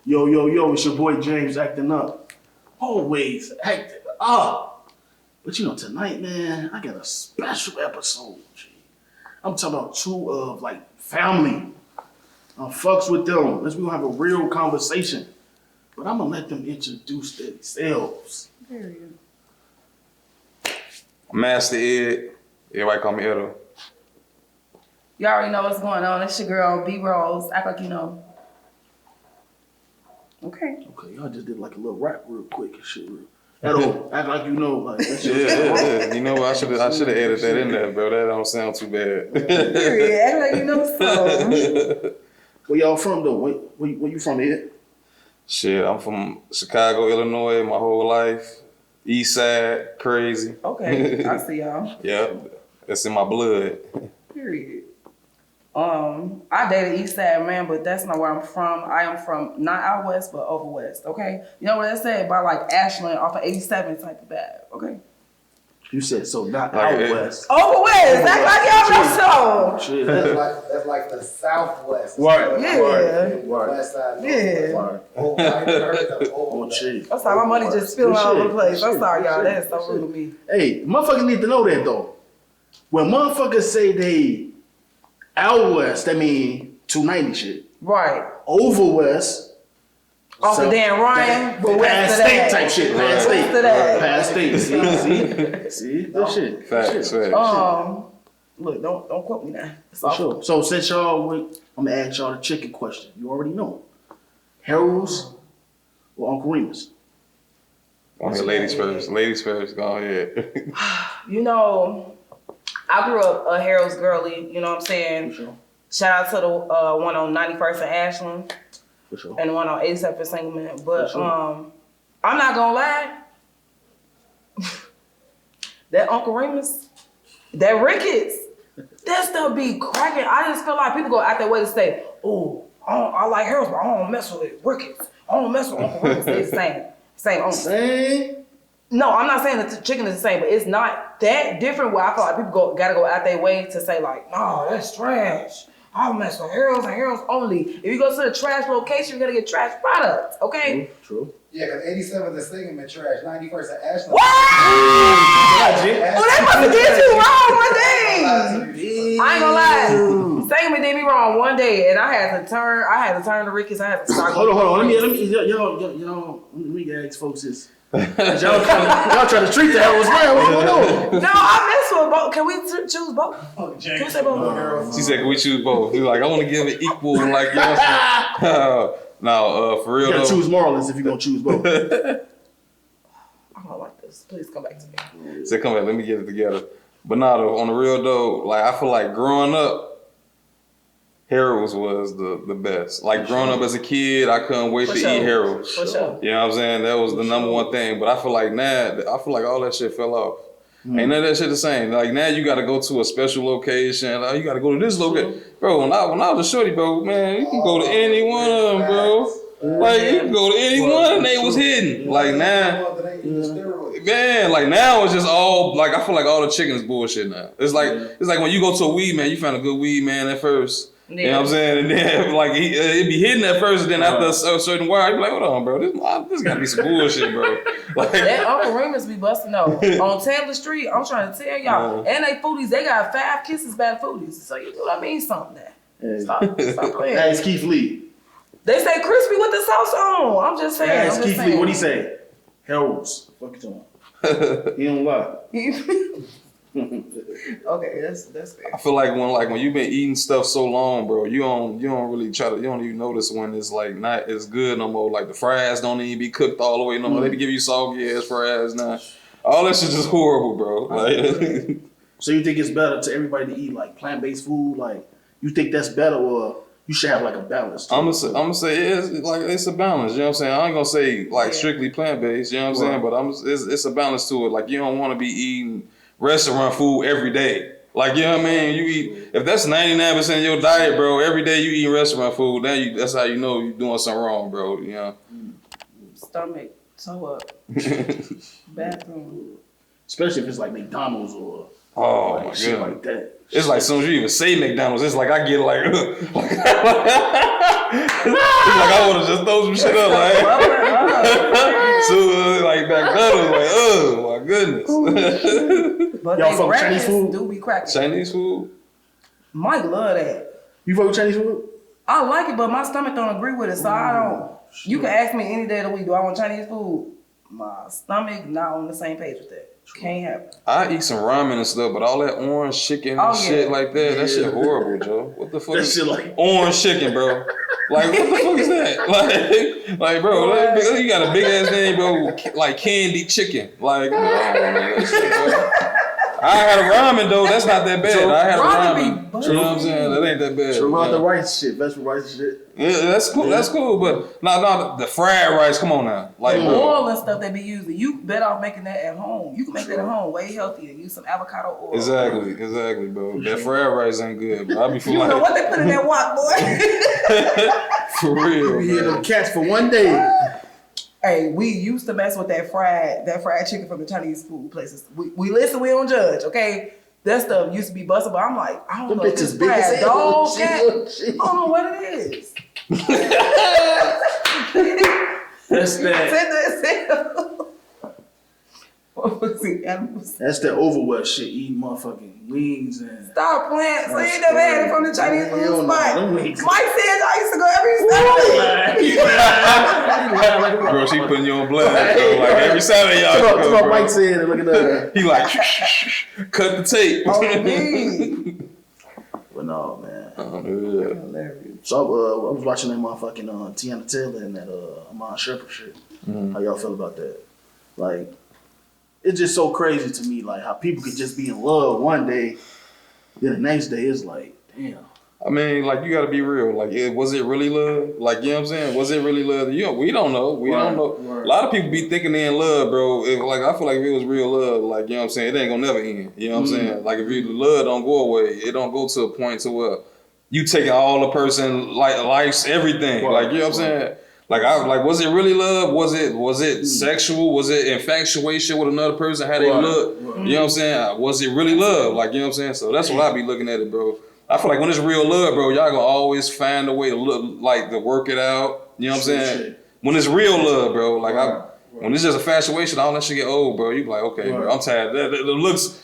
Yo, it's your boy James acting up. Always acting up. But tonight, man, I got a special episode, G. I'm talking about two of, family. I fucks with them. We gonna have a real conversation. But I'm gonna let them introduce themselves. Period. Master Ed. Everybody call me Edo. You already know what's going on. It's your girl, B Rose. Act like you know. Okay, y'all just did like a little rap real quick and shit. Edo, act like you know. Yeah. You know what? I should have added that in there, bro. That don't sound too bad. period. Act like you know so. Where y'all from though? Where you from, Ed? Shit, I'm from Chicago, Illinois, my whole life. East side, crazy. Okay, I see y'all. Yeah, that's in my blood. Period. I dated East Side man, but that's not where I'm from. I am from not out west, but over west. Okay, you know what I said by like Ashland off of 87 type of bad. Okay. You said so, not out west. Over west. Act like y'all know so. Shit. That's like the southwest. Right. Yeah. West side. Yeah. Oh, shit. I'm sorry, my money just spilling all over the place. I'm sorry, y'all. That's so rude of me. Hey, motherfuckers need to know that though. When motherfuckers say they out west, that mean 290 shit. Right. Over west. Off the damn Ryan, but past west of state that. type shit. Past West state. of that. Past state. See? That shit. Facts. Look, don't quote me now. It's For all sure. So since y'all, I'm gonna ask y'all the chicken question. You already know. Harold's or Uncle Remus? Go ahead, ladies first. Ladies first. Go ahead. You know, I grew up a Harold's girly. You know what I'm saying? For sure. Shout out to the one on 91st and Ashland. For sure. And the one on 87th and Singleman. But sure. I'm not gonna lie. That Uncle Remus, that Ricketts, that stuff be cracking. I just feel like people go out their way to say, oh, I like Harold's, but I don't mess with Ricketts. I don't mess with Uncle Remus. They're the same. Same? No, I'm not saying that the chicken is the same, but it's not that different where I feel like people gotta go out their way to say like, no, that's trash. I'll mess with Harold's and Harold's only. If you go to the trash location, you're gonna get trash products, okay? True. Yeah, because 87 the Singleman trash, 91st at Ashland. What? Oh, they must have did you wrong one day. I ain't gonna lie. Singleman did me wrong one day, and I had to turn to Ricky's. I had to start. Hold on. Let me ask folks this. Y'all try to treat the Harold's well. What's going on? No, I mess with both. Can we choose both? Can we say both? She said, can we choose both? He was like, I want to give it equal, like, you know what I'm saying? No, for real You gotta though. choose Marlins if you're gonna choose both. I don't like this. Please come back to me. Said, come back, let me get it together. But nah, though, on the real though, like, I feel like growing up, Harold's was the best. Like, growing up as a kid, I couldn't wait to eat Harold's. For sure. You know what I'm saying? That was the number one thing. But I feel like now, all that shit fell off. Ain't none of that shit the same. Like, now you gotta go to a special location. Like, you gotta go to this location. Bro, when I was a shorty, bro, man, you can go to any one of them, bro. Like, you can go to any one and they was hidden. Like, now, man, like, now it's just all, like, I feel like all the chicken is bullshit now. It's like when you go to a weed man, you found a good weed man at first. Yeah. You know what I'm saying? And then, like, it'd be hidden at first, and then after a certain while, you'd be like, hold on, bro, this gotta be some bullshit, bro. Like, that Uncle Remus be busting though. On Taylor Street, I'm trying to tell y'all. And they foodies, they got 5 kisses bad foodies. So you know what I mean? Something there. Hey. Stop playing. That's Keith Lee. They say crispy with the sauce on. I'm just saying. That's Keith Lee. What'd he say? Harold's. Fuck you talking. He don't lie. Okay, that's fair. I feel like when you've been eating stuff so long, bro, you don't even notice when it's like not as good no more. Like the fries don't even be cooked all the way no more. They give you soggy ass fries now. All that shit just horrible, bro. Like, so you think it's better to everybody to eat like plant-based food? Like you think that's better, or you should have like a balance? I'm gonna say it's a balance. You know what I'm saying? I ain't gonna say like strictly plant-based. You know what I'm saying? But it's a balance to it. Like you don't want to be eating restaurant food every day. Like, you know what I mean? You eat, if that's 99% of your diet, bro, every day you eat restaurant food, that's how you know you're doing something wrong, bro, you know? Stomach, toe up, bathroom. Especially if it's like McDonald's or Oh like, my shit god. like that. It's like as soon as you even say McDonald's, it's like I get like, it's like I want to just throw some shit up like. So like McDonald's, like oh my goodness. But Y'all they fuck with Chinese breakfast food? do be cracking. Chinese food. Mike love that. You fuck with Chinese food? I like it, but my stomach don't agree with it, so I don't. You can ask me any day of the week, do I want Chinese food? My stomach not on the same page with that. Can't happen. I eat some ramen and stuff, but all that orange chicken and Oh, shit yeah. like that shit horrible, Joe. What the fuck That is shit like orange chicken, bro? Like, what the fuck is that? Like bro, you got a big ass name, bro, like candy chicken. Like, no, man, that shit, bro. I had a ramen, though. That's not that bad. I had a ramen. You know what I'm saying? That ain't that bad. So about yeah. the rice shit, vegetable rice and shit. Yeah, that's cool. That's cool. But no, the fried rice. Come on now, like The bro. oil and stuff they be using, you better off making that at home. You can make that at home way healthier. Use some avocado oil. Exactly, bro. That fried rice ain't good, bro. I be feeling You know like what they put in that wok, boy? for real, We hit man. them cats for one day. Hey, we used to mess with that fried chicken from the Chinese food places. We listen, we don't judge, okay? That stuff used to be busted, but I'm like, I don't Them know if bitches it's big as fried hell. dog, cat. I don't know what it is. That's that. What was it? Animals. That's that overwhelm shit. Eating motherfucking wings and. Stop playing. So you never had it from the Chinese Hell food no, spot. them wings. Mike said I used to go every Saturday. Bro, she putting you on blast, bro. Like every Saturday y'all That's go, what bro. Mike said. And look at that. He like cut the tape. Oh, me. But no, man. Oh, yeah. Hilarious. So I was watching that motherfucking Tiana Taylor and that Amon Shepherd shit. How y'all feel about that? Like, it's just so crazy to me, like how people could just be in love one day, then the next day it's like, damn. I mean, like you gotta be real. Like, was it really love? Like, you know what I'm saying? Was it really love? We don't know. We don't know. Right. A lot of people be thinking they in love, bro. Like, I feel like if it was real love, like, you know what I'm saying, it ain't gonna never end. You know what I'm saying? Like, if the love don't go away, it don't go to a point to where you taking all the person likes everything. Right. Like, you know what I'm saying? Like, was it really love? Was it sexual? Was it infatuation with another person? How they look? Right. You know what I'm saying? Was it really love? Like, you know what I'm saying? So that's what I be looking at it, bro. I feel like when it's real love, bro, y'all gonna always find a way to look, like, to work it out. You know what I'm saying? Shit. When it's real love, bro, like Right. when it's just a infatuation, all that shit get old, bro. You be like, okay, bro, I'm tired. The looks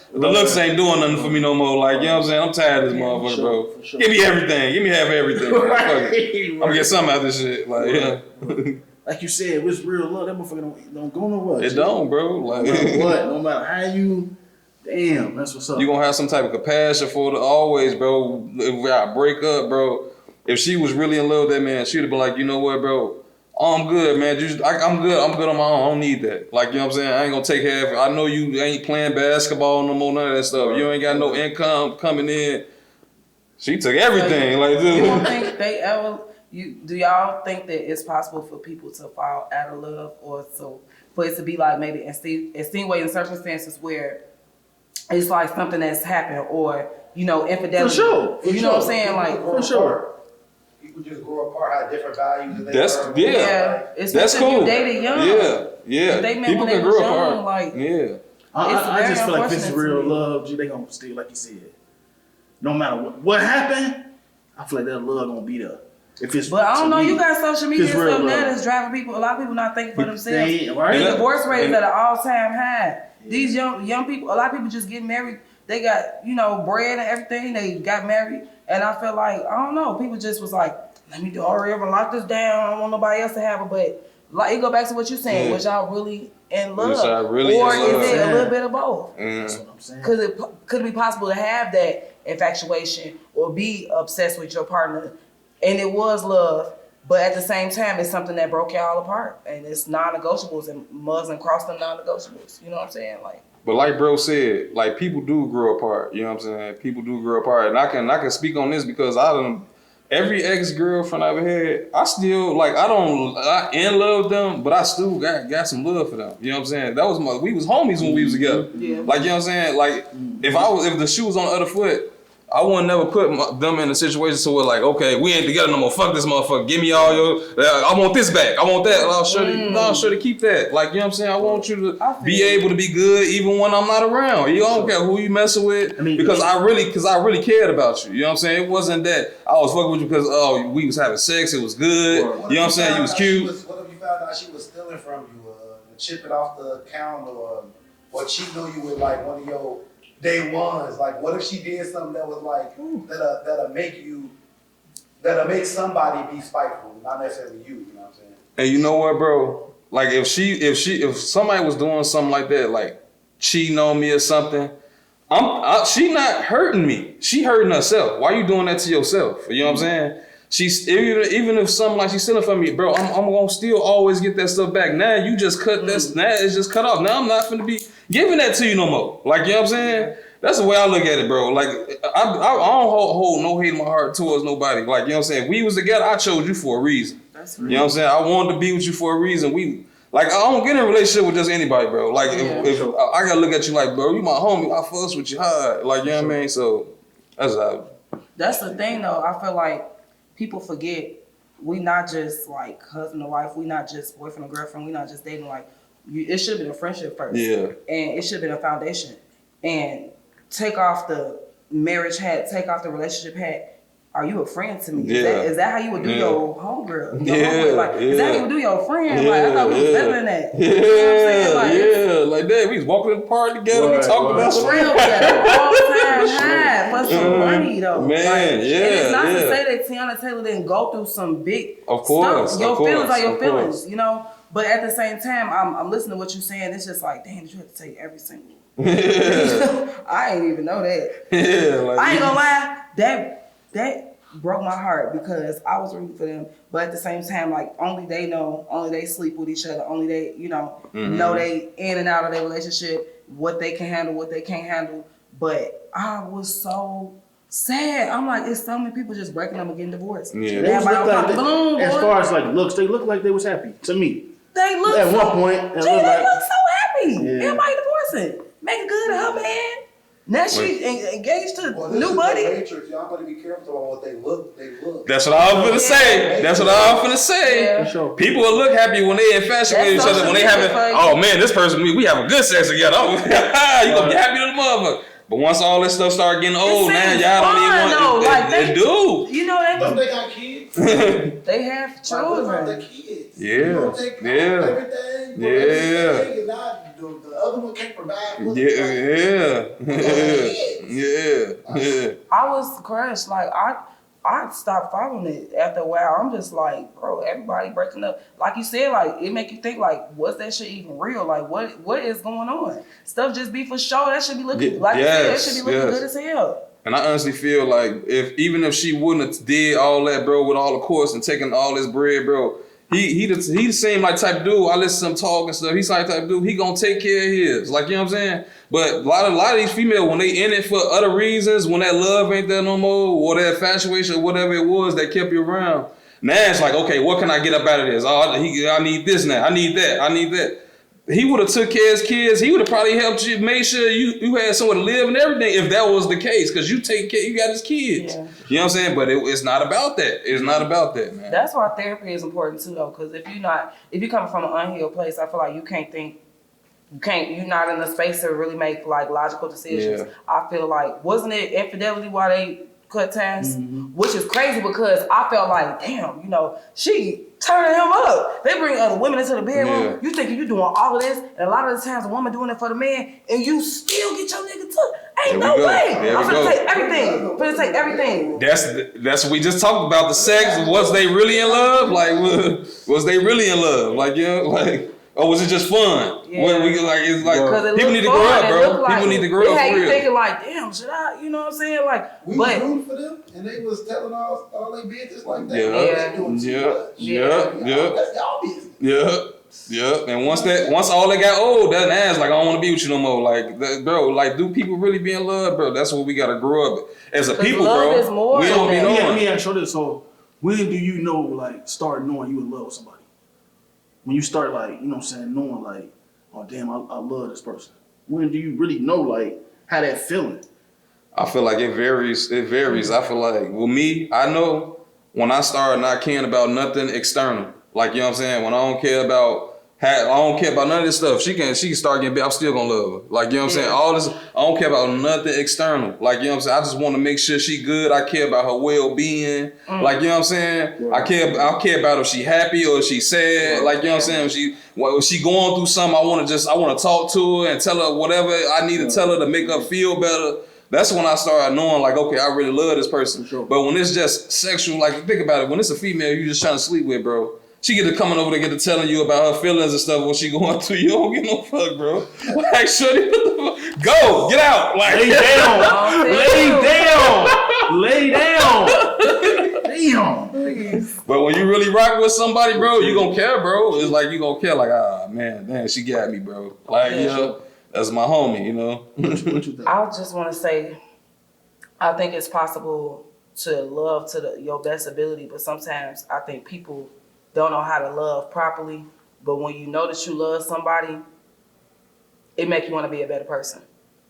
ain't doing nothing for me no more. Like, you know what I'm saying? I'm tired of this motherfucker, bro. for sure. Give me everything. Give me half of everything. Bro. Fuck it. Right. I'm gonna get something out of this shit. Like, yeah. Like you said, if it's real love, that motherfucker don't go nowhere. It don't, bro. No Like, matter what, no matter how you, damn, that's what's up. you gonna have some type of compassion for it always, bro. If I break up, bro, if she was really in love with that man, she'd have been like, you know what, bro? Oh, I'm good, man. I'm good. I'm good on my own. I don't need that. Like, you know what I'm saying? I ain't gonna take half. I know you ain't playing basketball no more, none of that stuff. You ain't got no income coming in. She took everything. Like, You don't dude. think they ever? Do y'all think that it's possible for people to fall out of love, or so for it to be like maybe insinuating circumstances where it's like something that's happened, or infidelity? For sure. You know what I'm saying? Like For sure. People just grow apart, have different values. And That's learn. yeah. it's That's if you cool. dated young. Yeah. They met People when they can was grow young, apart. like- Yeah. I just feel like if it's unfortunate to real me. love, G, they gonna stay like you said. No matter what happened, I feel like that love gonna be there. If it's But I don't to know, me, you got social media it's and real stuff now love. that's driving people. A lot of people not thinking for themselves. They ain't, right? The divorce rate is And- at an all-time high. These young people, a lot of people just get married. They got, bread and everything. They got married. And I feel like, I don't know, people just was like, let me hurry up and lock this down. I don't want nobody else to have it. But like, it go back to what you're saying. Yeah. Was y'all really in love? Was y'all really or in love? is it a Yeah. little bit of both? That's what I'm saying. Could it be possible to have that infatuation or be obsessed with your partner and it was love, but at the same time it's something that broke y'all apart and it's non-negotiables and mugs and cross them non-negotiables. You know what I'm saying? Like, But like bro said, like people do grow apart. You know what I'm saying? People do grow apart, and I can speak on this because every ex-girlfriend I ever had, I still I in love with them, but I still got some love for them. You know what I'm saying? We was homies when we was together. Yeah. Like, you know what I'm saying? Like if the shoe was on the other foot, I wouldn't never put them in a situation so we're like, okay, we ain't together no more. Fuck this motherfucker. Give me all your. I want this back. I want that. I'll sure to keep that. Like, you know what I'm saying? I want you to be able to be good even when I'm not around. You don't care who you messing with because I really cared about you. You know what I'm saying? It wasn't that I was fucking with you because we was having sex. It was good. You know what I'm saying? You was cute. What if you found out she was stealing from you, chipping off the account, or cheating on you with like one of your day ones? Like, what if she did something that was like that'll make somebody be spiteful, not necessarily you? You know what I'm saying? And you know what, bro? Like, if somebody was doing something like that, like cheating on me or something, she not hurting me. She hurting herself. Why you doing that to yourself? You know what I'm saying? She's even if something like she's stealing from me, bro, I'm gonna still always get that stuff back. Now you just cut this. Now it's just cut off. Now I'm not gonna be giving that to you no more. Like, you know what I'm saying? That's the way I look at it, bro. Like, I don't hold no hate in my heart towards nobody. Like, you know what I'm saying? We was together. I chose you for a reason. That's right. You know what I'm saying? I wanted to be with you for a reason. I don't get in a relationship with just anybody, bro. Like, if I gotta look at you like, bro, you my homie. I fuss with you hard. Like, you know what I mean? So that's how. That's the thing, though. I feel like people forget we not just like husband and wife. We not just boyfriend and girlfriend. We not just dating. Like, it should have been a friendship first. Yeah. And it should have been a foundation. And take off the marriage hat. Take off the relationship hat. Are you a friend to me? Yeah. Is that how you would do your homegirl? Is that how you would do your friend? Like, I thought we was better than that. Yeah, you know what I'm saying? Like that. We was walking in the park together. We talked about some real all time high for some money though. Man, and it's not to say that Tiana Taylor didn't go through some big stuff. Your feelings are your feelings, you know. But at the same time, I'm listening to what you're saying. It's just like, damn, you have to take every single. I ain't even know that. Yeah, I ain't gonna lie. That broke my heart because I was rooting for them, but at the same time, like, only they know, only they sleep with each other, only they, know they in and out of their relationship, what they can handle, what they can't handle. But I was so sad. I'm like, it's so many people just breaking up and getting divorced. Yeah. As far as like looks, they look like they was happy to me. They look at one point. They look so happy. Yeah. Everybody divorcing, making good to her man. Now she engaged to new buddy. Matrix. Y'all gotta be careful about what they look. That's what I was gonna say. That's what I was gonna say. Yeah. People will look happy when they infatuated with each other. When they having, oh man, this person, we having good sex together. Oh, you gonna be happy to the motherfucker. But once all this stuff start getting old, man, y'all don't even want it. They do. You know don't they got kids? They have children. They kids. Yeah. Everything. Yeah. The other one can't provide. Yeah. I was crushed. Like, I stopped following it after a while. I'm just like, bro, everybody breaking up. Like you said, like, it make you think, like, was that shit even real? Like, what is going on? Stuff just be for show. That should be looking, like you said, that should be looking good as hell. And I honestly feel like even if she wouldn't have did all that, bro, with all the course and taking all this bread, bro, he the same like type of dude. I listen to him talk and stuff. He's like type of dude. He gonna take care of his. Like, you know what I'm saying? But a lot of these females, when they in it for other reasons, when that love ain't there no more, or that infatuation, or whatever it was that kept you around, now it's like, okay, what can I get up out of this? Oh, I need this now. I need that. He would have took care of his kids. He would have probably helped you, make sure you had somewhere to live and everything if that was the case. Because you take care, you got his kids. Yeah. You know what I'm saying? But it's not about that. It's not about that, man. That's why therapy is important too, though. Because if you're coming from an unhealed place, I feel like you're not in a space to really make like logical decisions. Yeah. I feel like, wasn't it infidelity why they cut ties? Mm-hmm. Which is crazy because I felt like, damn, she turning him up. They bring other women into the bedroom. Yeah. You thinking you doing all of this, and a lot of the times a woman doing it for the man, and you still get your nigga took. Ain't no way. I'm finna take everything. That's what we just talked about. The sex. Was they really in love? Like, was they really in love? Like, or was it just fun? Yeah. It's like people need to grow up, bro. People need to grow up. Yeah, you thinking like, damn, should I? You know what I'm saying? Like, we was rooting for them, and they was telling all their business like that. That's y'all business. Yeah. And once all they got old, that ass like, I don't want to be with you no more. Like, bro, like, do people really be in love, bro? That's what we gotta grow up as a people, bro. Is more we don't be knowing. Let me ask you this: so, when do you know, like, start knowing you in love with somebody? When you start, like, knowing, like, oh, damn, I love this person. When do you really know, like, how that feeling? I feel like it varies. It varies. I feel like with me, I know when I start not caring about nothing external. Like, you know what I'm saying? When I don't care about none of this stuff. She can start getting big. I'm still gonna love her. Like, you know what I'm saying? All this, I don't care about nothing external. Like, you know what I'm saying? I just want to make sure she good. I care about her well-being. Like, you know what I'm saying? I care about if she happy or if she sad. Like, you know what I'm saying? If she going through something, I want to talk to her and tell her whatever I need to tell her to make her feel better. That's when I started knowing, like, okay, I really love this person. Sure. But when it's just sexual, like, think about it. When it's a female you just trying to sleep with, bro. She get to coming over there, get to telling you about her feelings and stuff when she going through. You don't get no fuck, bro. Like, shorty, go, get out. Like, lay down. Damn. But when you really rock with somebody, bro, you gonna care, bro. It's like you gonna care, like, man, she got me, bro. Like, you know, that's my homie, you know. What you think? I just want to say, I think it's possible to love to your best ability, but sometimes I think people don't know how to love properly. But when you know that you love somebody, it make you want to be a better person.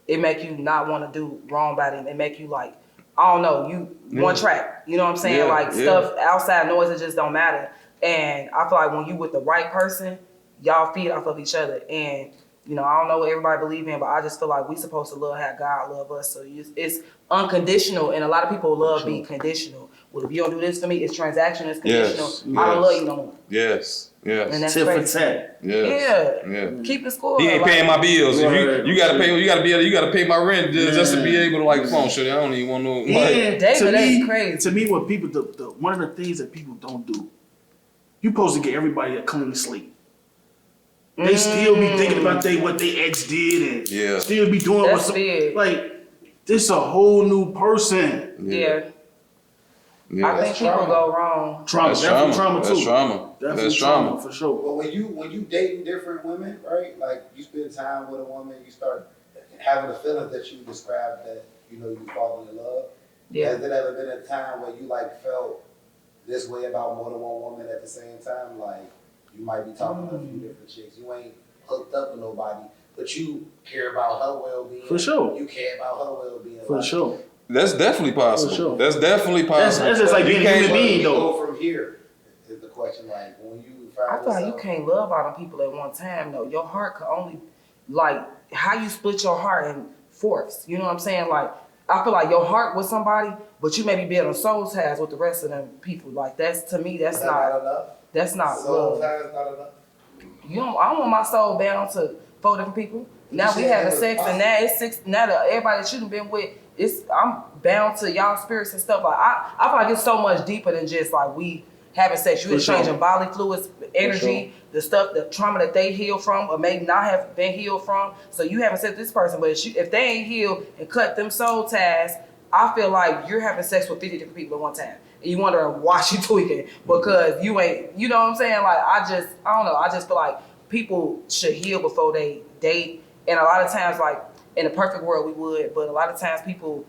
It make you not want to do wrong by them. It make you like, I don't know, you one track. You know what I'm saying? Stuff outside noise, it just don't matter. And I feel like when you with the right person, y'all feed off of each other. And you know, I don't know what everybody believe in, but I just feel like we supposed to love how God love us. So it's unconditional, and a lot of people love being conditional. Well, if you don't do this for me, it's transaction, it's conditional. I don't love you no more. Yes. And that's Tit for crazy. tat. Yeah. Keep it score. He ain't paying my bills. Right. You gotta pay. You gotta pay my rent just to be able to like phone shit. I don't even want no. Like, And David, that's crazy. To me, what people one of the things that people don't do, you supposed to get everybody a clean slate. They still be thinking about what they ex did and still be doing That's big. like this a whole new person. Yeah. I think people go wrong. Trauma, definitely trauma too. That's trauma. Definitely That's trauma for sure. But when you dating different women, right? Like you spend time with a woman, you start having the feelings that you described that you know you fall in love. Yeah. Has there ever been a time where you like felt this way about more than one woman at the same time? Like you might be talking to a few different chicks. You ain't hooked up with nobody, but you care about her well-being. For sure. You care about her well-being. For sure. That's definitely possible. For sure. That's definitely possible. That's just like being a human being, though. Go from here is the question. Like when you I find feel like you yourself- can't love all the people at one time though. Your heart could only, like, how you split your heart in fourths. You know what I'm saying? Like, I feel like your heart with somebody, but you may be building soul ties with the rest of them people. Like, that's, to me, that's not enough. that's not Soul love. ties not enough. I don't want my soul bound to 4 different people. Now we having sex and now it's 6. Now everybody that you done been with, I'm bound to y'all spirits and stuff. Like I feel like it's so much deeper than just like we having sex. You exchanging bodily fluids, energy, the stuff, the trauma that they heal from or may not have been healed from. So you haven't sex with this person, but if they ain't healed and cut them soul ties, I feel like you're having sex with 50 different people at one time. And you wondering why she tweaking because you ain't, you know what I'm saying? Like I don't know. I just feel like people should heal before they date. And a lot of times, like in a perfect world, we would, but a lot of times people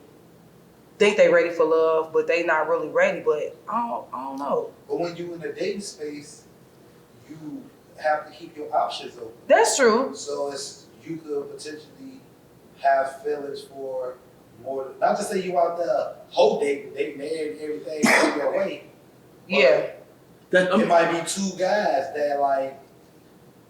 think they ready for love, but they not really ready. But I don't know. But when you in the dating space, you have to keep your options open. That's true. So you could potentially have feelings for more. Not to say you out there whole dating everything going your way. Yeah. It might be 2 guys that like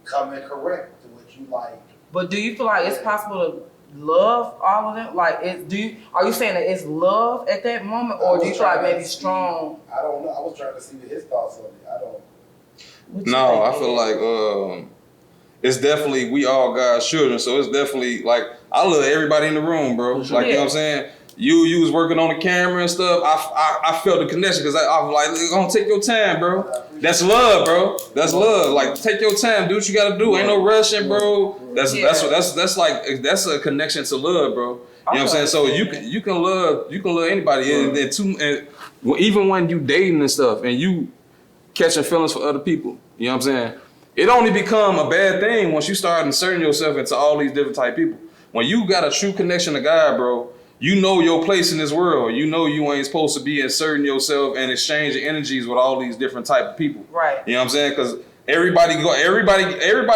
come in correct to what you like. But do you feel like it's possible to love all of them? Like, are you saying that it's love at that moment, or do you feel like maybe strong? I don't know. I was trying to see what his thoughts on it. I don't. No, I feel like it's definitely we all God's children, so it's definitely like I love everybody in the room, bro. Like you know what I'm saying. You was working on the camera and stuff. I felt the connection because I was like, gonna take your time, bro. That's love, bro. That's love. Like take your time, do what you gotta do. Ain't no rushing, bro. That's a connection to love, bro. You know what I'm saying? So you can love anybody, and then even when you dating and stuff, and you catching feelings for other people. You know what I'm saying? It only become a bad thing once you start inserting yourself into all these different type of people. When you got a true connection to God, bro, you know your place in this world. You know you ain't supposed to be inserting yourself and exchanging energies with all these different type of people. Right. You know what I'm saying? Because everybody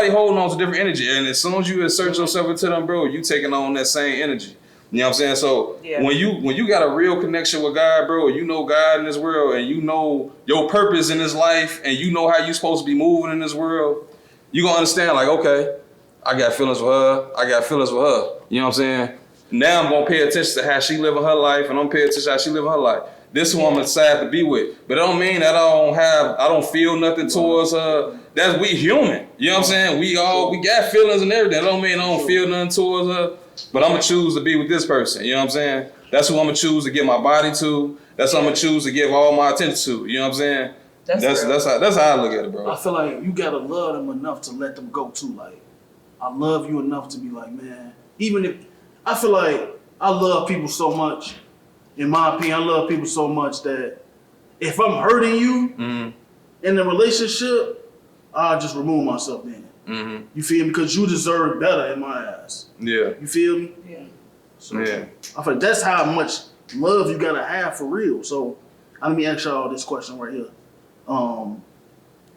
holding on to different energy, and as soon as you insert yourself into them, bro, you taking on that same energy. You know what I'm saying? So when you got a real connection with God, bro, you know God in this world, and you know your purpose in this life, and you know how you supposed to be moving in this world, you gonna understand, like, okay, I got feelings for her, I got feelings for her. You know what I'm saying? Now I'm gonna pay attention to how she living her life, and I'm paying attention to how she living her life. This is who I'm gonna decide to be with. But it don't mean that I don't feel nothing towards her. That's we human. You know what I'm saying? We got feelings and everything. It don't mean I don't feel nothing towards her. But I'm gonna choose to be with this person. You know what I'm saying? That's who I'm gonna choose to give my body to. That's who I'm gonna choose to give all my attention to. You know what I'm saying? That's how I look at it, bro. I feel like you gotta love them enough to let them go too. Like, I love you enough to be like, man, even if I feel like I love people so much. In my opinion, I love people so much that if I'm hurting you in the relationship, I'll just remove myself then. Mm-hmm. You feel me? Because you deserve better in my eyes. Yeah. You feel me? Yeah. So I feel like that's how much love you gotta have for real. So let me ask y'all this question right here.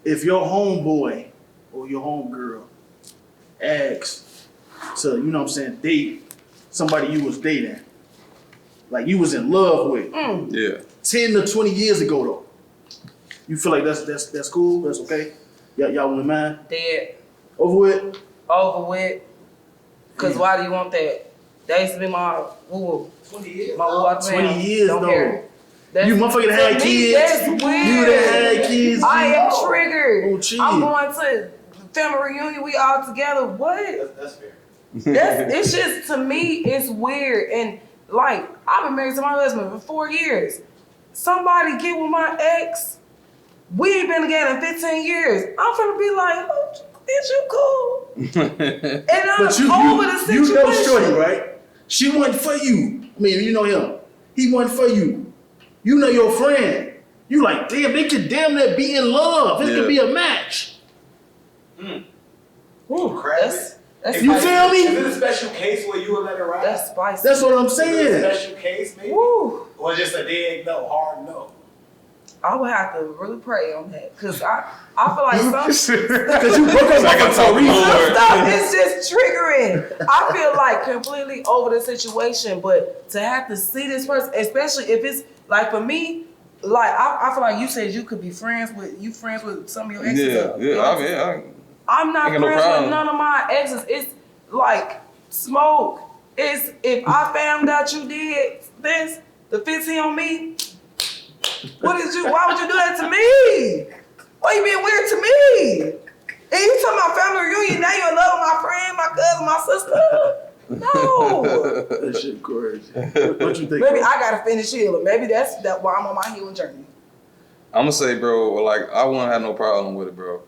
If your homeboy or your homegirl asks to, you know what I'm saying, date somebody you was dating, like you was in love with, 10 to 20 years ago though, you feel like that's cool, that's okay? Y'all wouldn't mind? Dead. Over with? Over with. Cause why do you want that? That used to be my woo. 20 years. My woo. 20 years don't though. Care. You motherfucker had kids. That's weird. You that had kids. I am triggered. Oh, I'm going to family reunion. We all together. What? That's fair. It's just, to me, it's weird. And like, I've been married to my husband for 4 years. Somebody get with my ex. We ain't been together in 15 years. I'm finna be like, oh, is you cool? And I'm over the situation. You know Shorty, right? She wasn't for you. I mean, you know him. He wasn't for you. You know your friend. You like, damn, they could damn near be in love. This could be a match. Ooh, That's you feel me? Is it a special case where you would let it ride? That's spicy. That's what I'm saying. Is it a special case, maybe? Woo. Or just a dead no, hard no? I would have to really pray on that, cause I feel like Because you broke up like a some stuff is just triggering. I feel like completely over the situation, but to have to see this person, especially if it's like for me, like I feel like you said you could be friends with some of your exes. I'm not friends with none of my exes. It's like smoke. It's if I found out you did this, the 15 on me. Why would you do that to me? Why you being weird to me? And you talking about family reunion, now you're in love with my friend, my cousin, my sister. No. That shit crazy. What you think? Maybe I gotta finish healing. Maybe that's why I'm on my healing journey. I'm gonna say, bro, like I wouldn't have no problem with it, bro.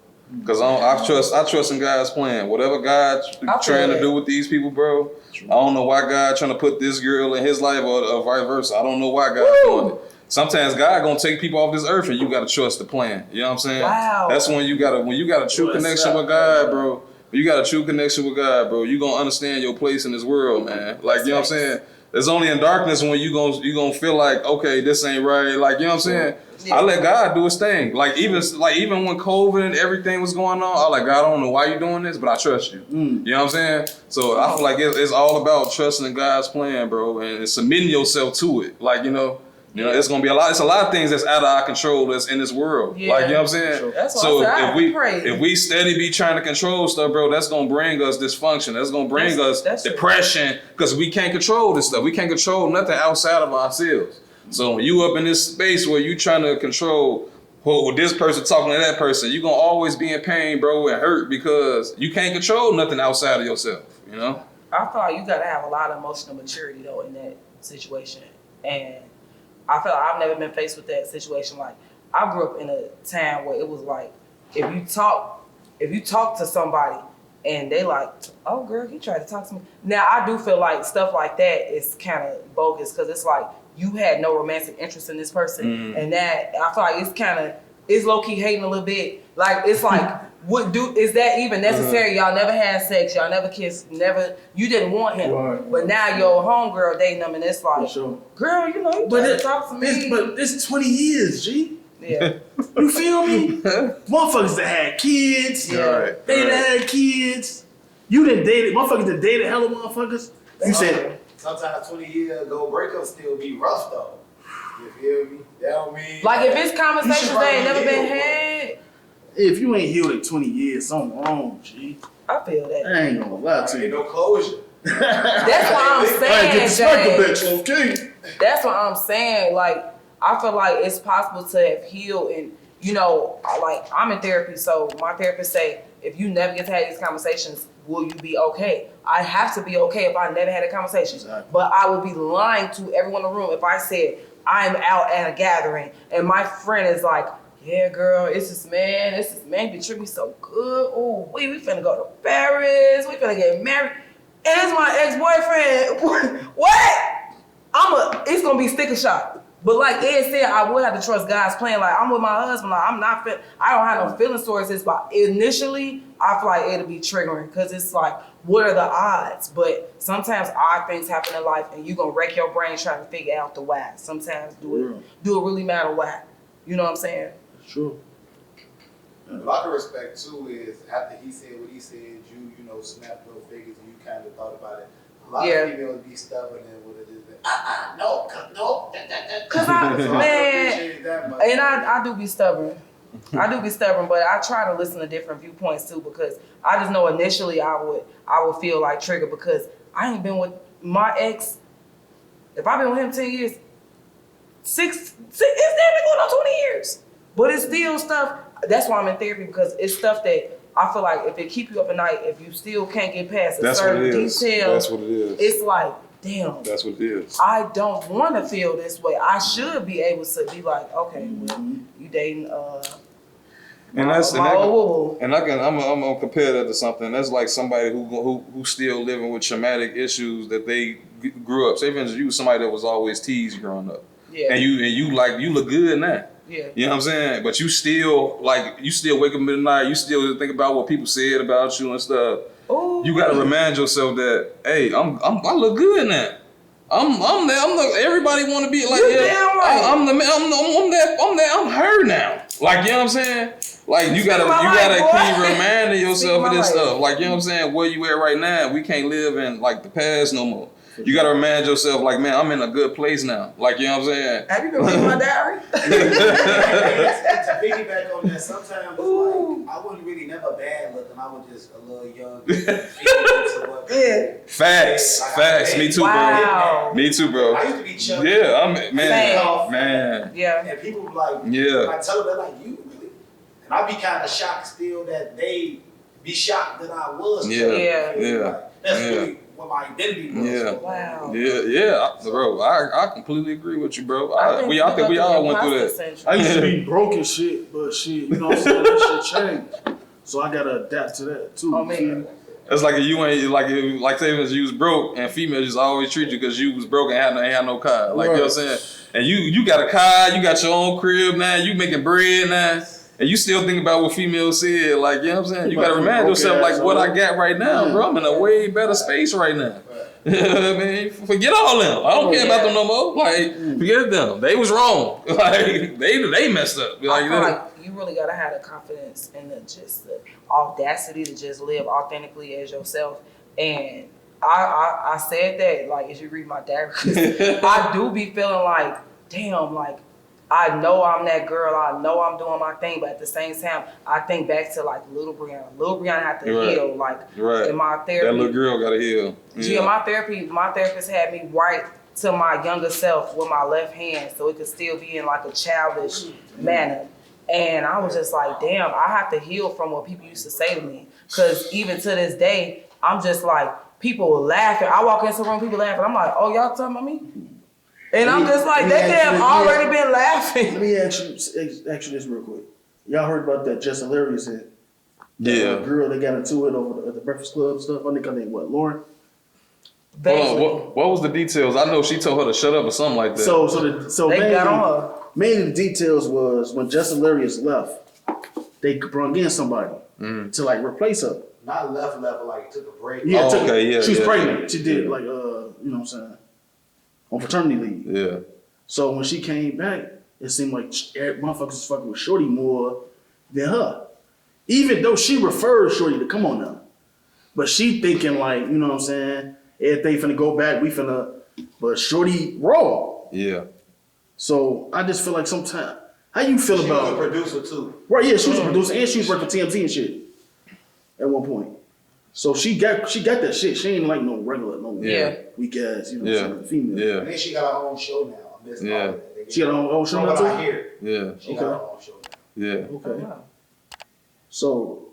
Cause I trust in God's plan. Whatever God's trying to do with these people, bro. I don't know why God trying to put this girl in his life or vice versa. I don't know why God doing it. Sometimes God gonna take people off this earth and you gotta trust the plan. You know what I'm saying? Wow. That's when you got a true connection with God, bro. When you got a true connection with God, bro, you gonna understand your place in this world, man. Like, you know what I'm saying? It's only in darkness when you gonna feel like, okay, this ain't right. Like, you know what I'm saying? Yeah. I let God do his thing. Like even when COVID and everything was going on, I like, God, I don't know why you're doing this, but I trust you. You know what I'm saying? So I feel like it's all about trusting in God's plan, bro, and submitting yourself to it. Like, you know, it's gonna be it's a lot of things that's out of our control that's in this world. Yeah. Like, you know what I'm saying? That's so if we steady be trying to control stuff, bro, that's gonna bring us dysfunction. That's gonna bring us depression, because we can't control this stuff. We can't control nothing outside of ourselves. So when you up in this space where you trying to control this person talking to that person, you gonna always be in pain, bro, and hurt, because you can't control nothing outside of yourself, you know? I feel like you gotta have a lot of emotional maturity though in that situation. And I feel like I've never been faced with that situation. Like, I grew up in a town where it was like, if you talk to somebody and they like, oh girl, he tried to talk to me. Now I do feel like stuff like that is kind of bogus, because it's like you had no romantic interest in this person, and that I feel like it's low key hating a little bit. Like, it's like, is that even necessary? Y'all never had sex, y'all never kissed, you didn't want him, but now your homegirl dating him, and it's like, girl, you know, you tried to talk to me. But it's 20 years, G. Yeah. You feel me? Motherfuckers that had kids. They that had kids. You done dated, motherfuckers that dated hella motherfuckers. You said, sometimes 20 years ago breakups still be rough though. You feel me? That don't mean Like if it's conversations You should that ain't never probably been heal, had, If you ain't healed in 20 years, something wrong, G. I feel that. I ain't gonna lie to ain't you. no closure. That's what I'm I ain't saying, get the James. bitch, okay? That's what I'm saying. Like, I feel like it's possible to have healed, and you know, like I'm in therapy, so my therapist say, if you never get to have these conversations, will you be okay? I have to be okay if I never had a conversation. Exactly. But I would be lying to everyone in the room if I said I'm out at a gathering and my friend is like, yeah, girl, it's this man be treating me so good. Ooh, we finna go to Paris, we finna get married. And it's my ex-boyfriend. What? It's gonna be sticker shock. But like Ed said, I would have to trust God's plan. Like I'm with my husband, like I don't have no feelings towards this, but initially I feel like it'll be triggering because it's like, what are the odds? But sometimes odd things happen in life and you gonna wreck your brain trying to figure out the why. Sometimes do it really matter why? You know what I'm saying? True. What I can respect too is after he said what he said, you know, snapped those figures and you kind of thought about it. A lot of females be stubborn and what it is. No. Cause I do be stubborn. I do be stubborn, but I try to listen to different viewpoints too because I just know initially I would feel like triggered because I ain't been with my ex. If I've been with him 10 years, it's been going on 20 years. But it's still stuff. That's why I'm in therapy because it's stuff that I feel like if it keep you up at night, if you still can't get past a certain detail, that's what it is. It's like, damn. That's what it is. I don't want to feel this way. I should be able to be like, okay, well, you dating and that's my old and I'm gonna compare that to something. That's like somebody who still living with traumatic issues that they grew up. Say for instance, you was somebody that was always teased growing up. Yeah. And you look good now. Yeah. You know what I'm saying? But you still wake up in the night, you still think about what people said about you and stuff. Ooh. You gotta remind yourself that, hey, I look good now. Everybody want to be like, you yeah, damn right. I'm her now. Like, you know what I'm saying? Like, you gotta keep reminding yourself of this stuff. Like, you know what I'm saying? Where you at right now, we can't live in like the past no more. You gotta remind yourself, like, man, I'm in a good place now. Like, you know what I'm saying? Have you been reading my diary? To piggyback on that, sometimes it's like I wasn't really never bad looking. I was just a little young. Yeah. Facts. Me too, wow. bro. Me too, bro. I used to be chubby. Yeah, man. Yeah. And people like, yeah. I tell them, they're like, you really? And I be kind of shocked still that they be shocked that I was. Yeah. Like, that's really what my identity was. Yeah. Wow. Yeah, bro. I completely agree with you, bro. I think we all went through that. I used to be broke and shit, but shit, you know what I'm saying? That shit changed. So I gotta adapt to that too. Oh man. It's like if you ain't like say if you was broke and females just always treat you because you was broke and ain't had no car. Like, you know what I'm saying? And you got a car, you got your own crib now, you making bread now. And you still think about what females said, like, you know what I'm saying? You gotta remind yourself, like, what I got right now, bro. I'm in a way better space right now. You know what I mean? Forget all them. I don't care about them no more. Like, forget them. They was wrong. Like, they messed up. I feel like you really gotta have the confidence and the audacity to just live authentically as yourself. And I said that, like, as you read my diary, 'cause I do be feeling like, damn, like, I know I'm that girl. I know I'm doing my thing, but at the same time, I think back to like little Brianna. Little Brianna had to heal. Like in my therapy, that little girl gotta heal. Yeah, my therapist had me write to my younger self with my left hand, so it could still be in like a childish manner. And I was just like, damn, I have to heal from what people used to say to me. Cause even to this day, I'm just like, people laughing. I walk into the room, people laughing. I'm like, oh, y'all talking about me? And I'm just like, they damn already been laughing. Let me ask you this real quick. Y'all heard about that Jess Hilarious hit? Yeah. The girl that got into it over at the Breakfast Club and stuff. I think her name, what, Lauren? What was the details? I know she told her to shut up or something like that. So they got on her. Mainly the details was when Jess Hilarious left, they brought in somebody to like replace her. Not left, like took a break. Yeah, yeah. She was pregnant. She did like, you know what I'm saying? On paternity leave. Yeah. So when she came back, it seemed like motherfuckers was fucking with Shorty more than her. Even though she referred Shorty to come on now. But she thinking like, you know what I'm saying? everything finna go back. We finna, but Shorty raw. Yeah. So I just feel like sometimes, how you feel She about? was a producer too. Right, yeah, she was a producer and she was working for TMZ and shit at one point. So she got that shit. She ain't like no regular, no weak ass, you know, what I'm saying, female. Yeah. And then she got her own show now. Yeah. She got her own show From now what too? I hear, Yeah. she got her own show now. Yeah. Okay. So,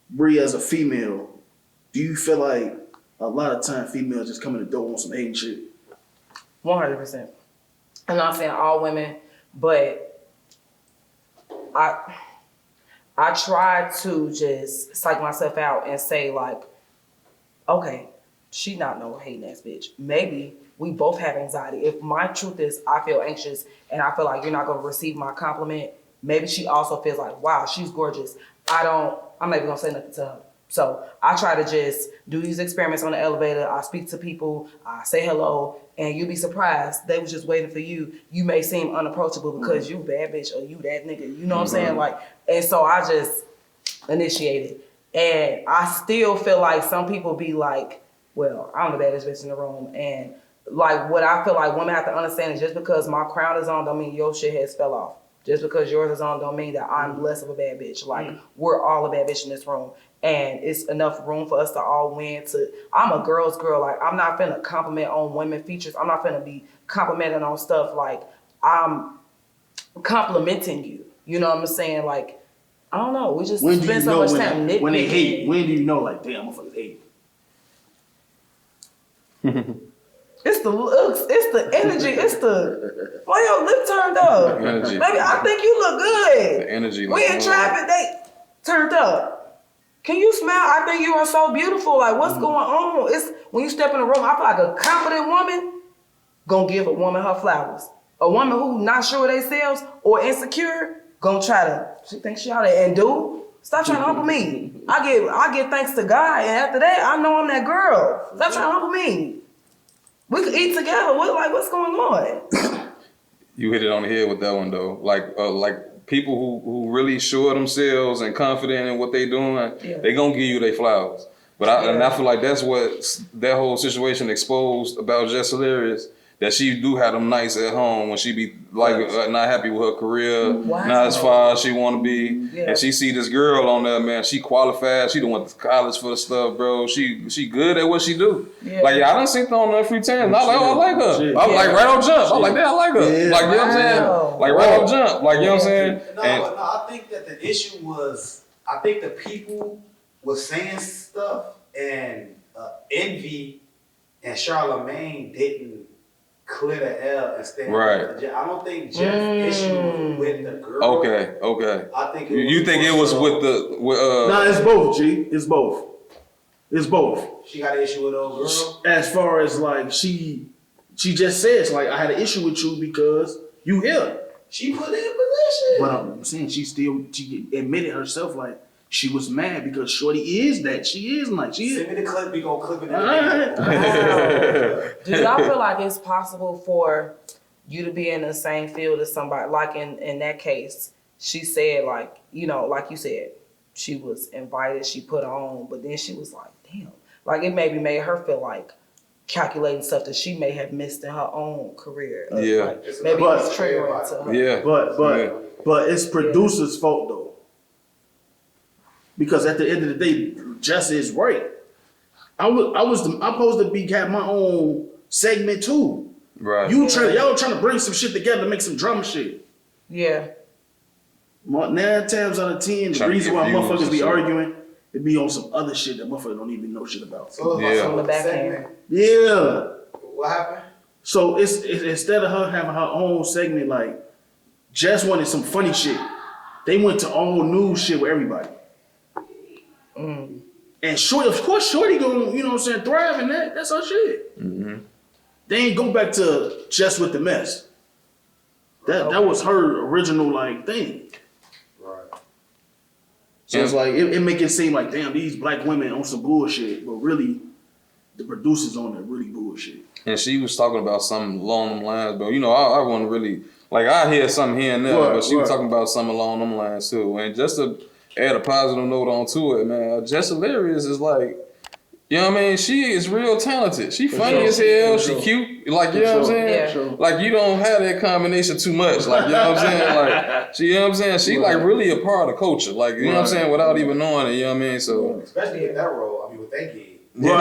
Bree, as a female, do you feel like a lot of time females just come in the door on some hating shit? 100%. I'm not saying all women, but I try to just psych myself out and say like, okay, she not no hating ass bitch. Maybe we both have anxiety. If my truth is I feel anxious and I feel like you're not gonna receive my compliment, maybe she also feels like, wow, she's gorgeous. I'm not even gonna say nothing to her. So I try to just do these experiments on the elevator. I speak to people, I say hello, and you'll be surprised. They was just waiting for you. You may seem unapproachable because you bad bitch or you that nigga. You know what I'm saying? Like, and so I just initiated. And I still feel like some people be like, well, I'm the baddest bitch in the room. And like what I feel like women have to understand is just because my crown is on don't mean your shit has fell off. Just because yours is on don't mean that I'm less of a bad bitch. Like we're all a bad bitch in this room. And it's enough room for us to all win. I'm a girl's girl. Like I'm not finna compliment on women features. I'm not finna be complimenting on stuff like I'm complimenting you. You know what I'm saying? Like, I don't know. We just spend so much time nitpicking. When they hate, when do you know like, damn, motherfuckers hate? It's the looks, it's the energy, it's the why your lip turned up. Energy. Baby, I think you look good. The energy. We in traffic, they turned up. Can you smell? I think you are so beautiful. Like, what's going on? It's when you step in the room, I feel like a confident woman gonna give a woman her flowers. A woman who not sure of themselves or insecure gonna try to. She thinks she out there and do. Stop trying to humble me. I give thanks to God, and after that, I know I'm that girl. Stop trying to humble me. We could eat together. What's going on? You hit it on the head with that one though. Like people who really sure of themselves and confident in what they doing, they gonna give you their flowers. But I feel like that's what that whole situation exposed about Jess Hilarious. That she do have them nights at home when she be like not happy with her career, not as far as she want to be, and she see this girl on there, man. She qualified. She done went to college for the stuff, bro. She good at what she do. Yeah. Like I done seen her on there a few times. I like her. I was like right on jump. I was like, damn, I like her. Like you know what I'm saying? Like right on jump. Like you know what I'm saying? No, I think that the issue was I think the people was saying stuff and Envy and Charlamagne didn't clear the L and stand right. I don't think Jeff's issue was with the girl. Okay. I think you think it was with the Nah, it's both, G. It's both. She got an issue with old girl. As far as like she just says like I had an issue with you because you here. She put in position. But I'm saying she admitted herself like she was mad because Shorty is that. She is like she is. Send me the clip. We gonna clip it. Wow. Do y'all feel like it's possible for you to be in the same field as somebody? Like in that case, she said like, you know, like you said, she was invited, she put on, but then she was like, damn. Like it maybe made her feel like calculating stuff that she may have missed in her own career. Yeah. Like, maybe it's triggering to her. Yeah. But it's producer's fault though. Because at the end of the day, Jess is right. I'm supposed to have my own segment too. Right. Y'all trying to bring some shit together to make some drama shit. Yeah. 9 times out of 10, the reason why motherfuckers be arguing, it be on some other shit that motherfuckers don't even know shit about. So on the back end. Yeah. What happened? So it's instead of her having her own segment, like Jess wanted some funny shit. They went to all news shit with everybody. And Shorty, of course, Shorty gonna, you know what I'm saying, thrive in that. That's her shit. Mm-hmm. They ain't go back to Just with the Mess. That was her original like thing. Right. So it's like it make it seem like damn these black women on some bullshit, but really the producers on that really bullshit. And she was talking about something along them lines, but you know I wasn't really like I hear something here and there, but she was talking about something along them lines too. And just to add a positive note onto it, man, Jess Hilarious is like You know what I mean? She is real talented. She funny as hell. She cute. Like, you know what I'm saying? Yeah. Like, you don't have that combination too much. Like, you know what I'm saying? Like, she, you know what I'm saying? She like really a part of the culture. Like, you know what I'm saying? Without even knowing it, you know what I mean? So. Especially with that role, I mean, with that gig. Yeah.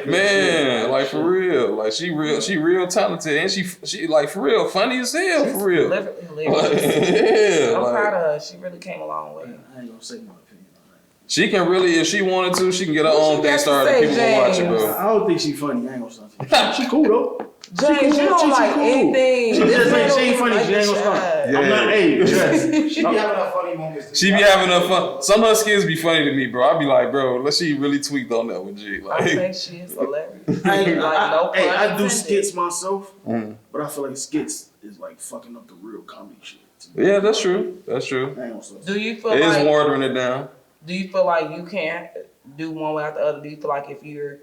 Man, like for real. Like she real talented and she like for real funny as hell for real. Hilarious. I'm proud of her. She really came a long way. I ain't gonna say my opinion on that. She can really, if she wanted to, she can get her own thing started. People gonna watch it, bro. I don't think she funny. I ain't gonna stop. She cool though. James, you don't like anything. She ain't funny. She ain't gonna stop. Yeah. I'm not. Hey, Jess. She be having her funny moments. She be having her fun. Some of her skits be funny to me, bro. I be like, bro, let's see really tweaked on that one, G. Like, I think she is hilarious. I do skits myself, but I feel like skits is like fucking up the real comedy shit. Yeah, that's true. That's true. I ain't gonna stop. Do you feel It like is watering it down. Do you feel like you can't do one without the other? Do you feel like if you're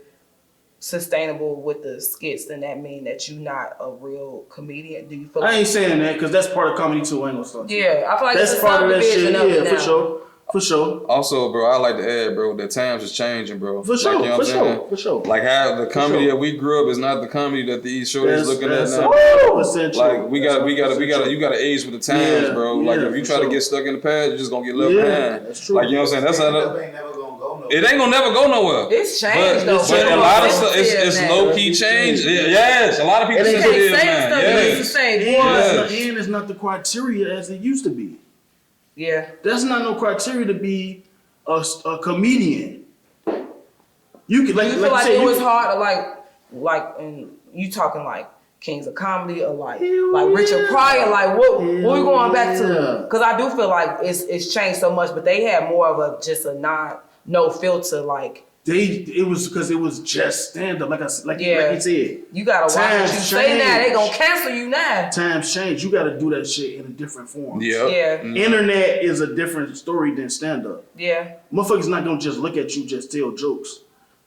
sustainable with the skits, then that mean that you're not a real comedian? Do you feel like I ain't saying that because that's part of comedy too. I ain't gonna stop. Yeah, I feel like that's it's part of that subdivision shit. of it Yeah, now. for sure. Also, bro, I like to add, bro, that times is changing, bro. For sure, like, you know for what I'm saying? sure, for sure. Like how the comedy sure. that we grew up is not the comedy that these shorties looking at that's now. 100% true. Like you gotta age with the times, Yeah, bro. Like yeah, if you for try sure. to get stuck in the past, you're just gonna get left Yeah, behind. that's true. Like you know what I'm saying? That's how Stand-up ain't never gonna go nowhere. it ain't gonna never go nowhere. It's changed though. But a lot of stuff, it's low key change. Yes, a lot of people It think ain't it is, say man. stuff you used to Yes. say, And it's not the criteria as it used to be. Yeah. That's not no criteria to be a comedian. You could Do you feel like say, it was hard to like, and you talking like Kings of Comedy or like Richard Pryor? Like what we going back to? Because I do feel like it's changed so much, but they had more of a just a no filter like. It was because it was just stand up, like you said. You gotta watch what you say now. They gonna cancel you now. Times change. You gotta do that shit in a different form. Yeah. Internet is a different story than stand up. Yeah. Motherfuckers not gonna just look at you, just tell jokes.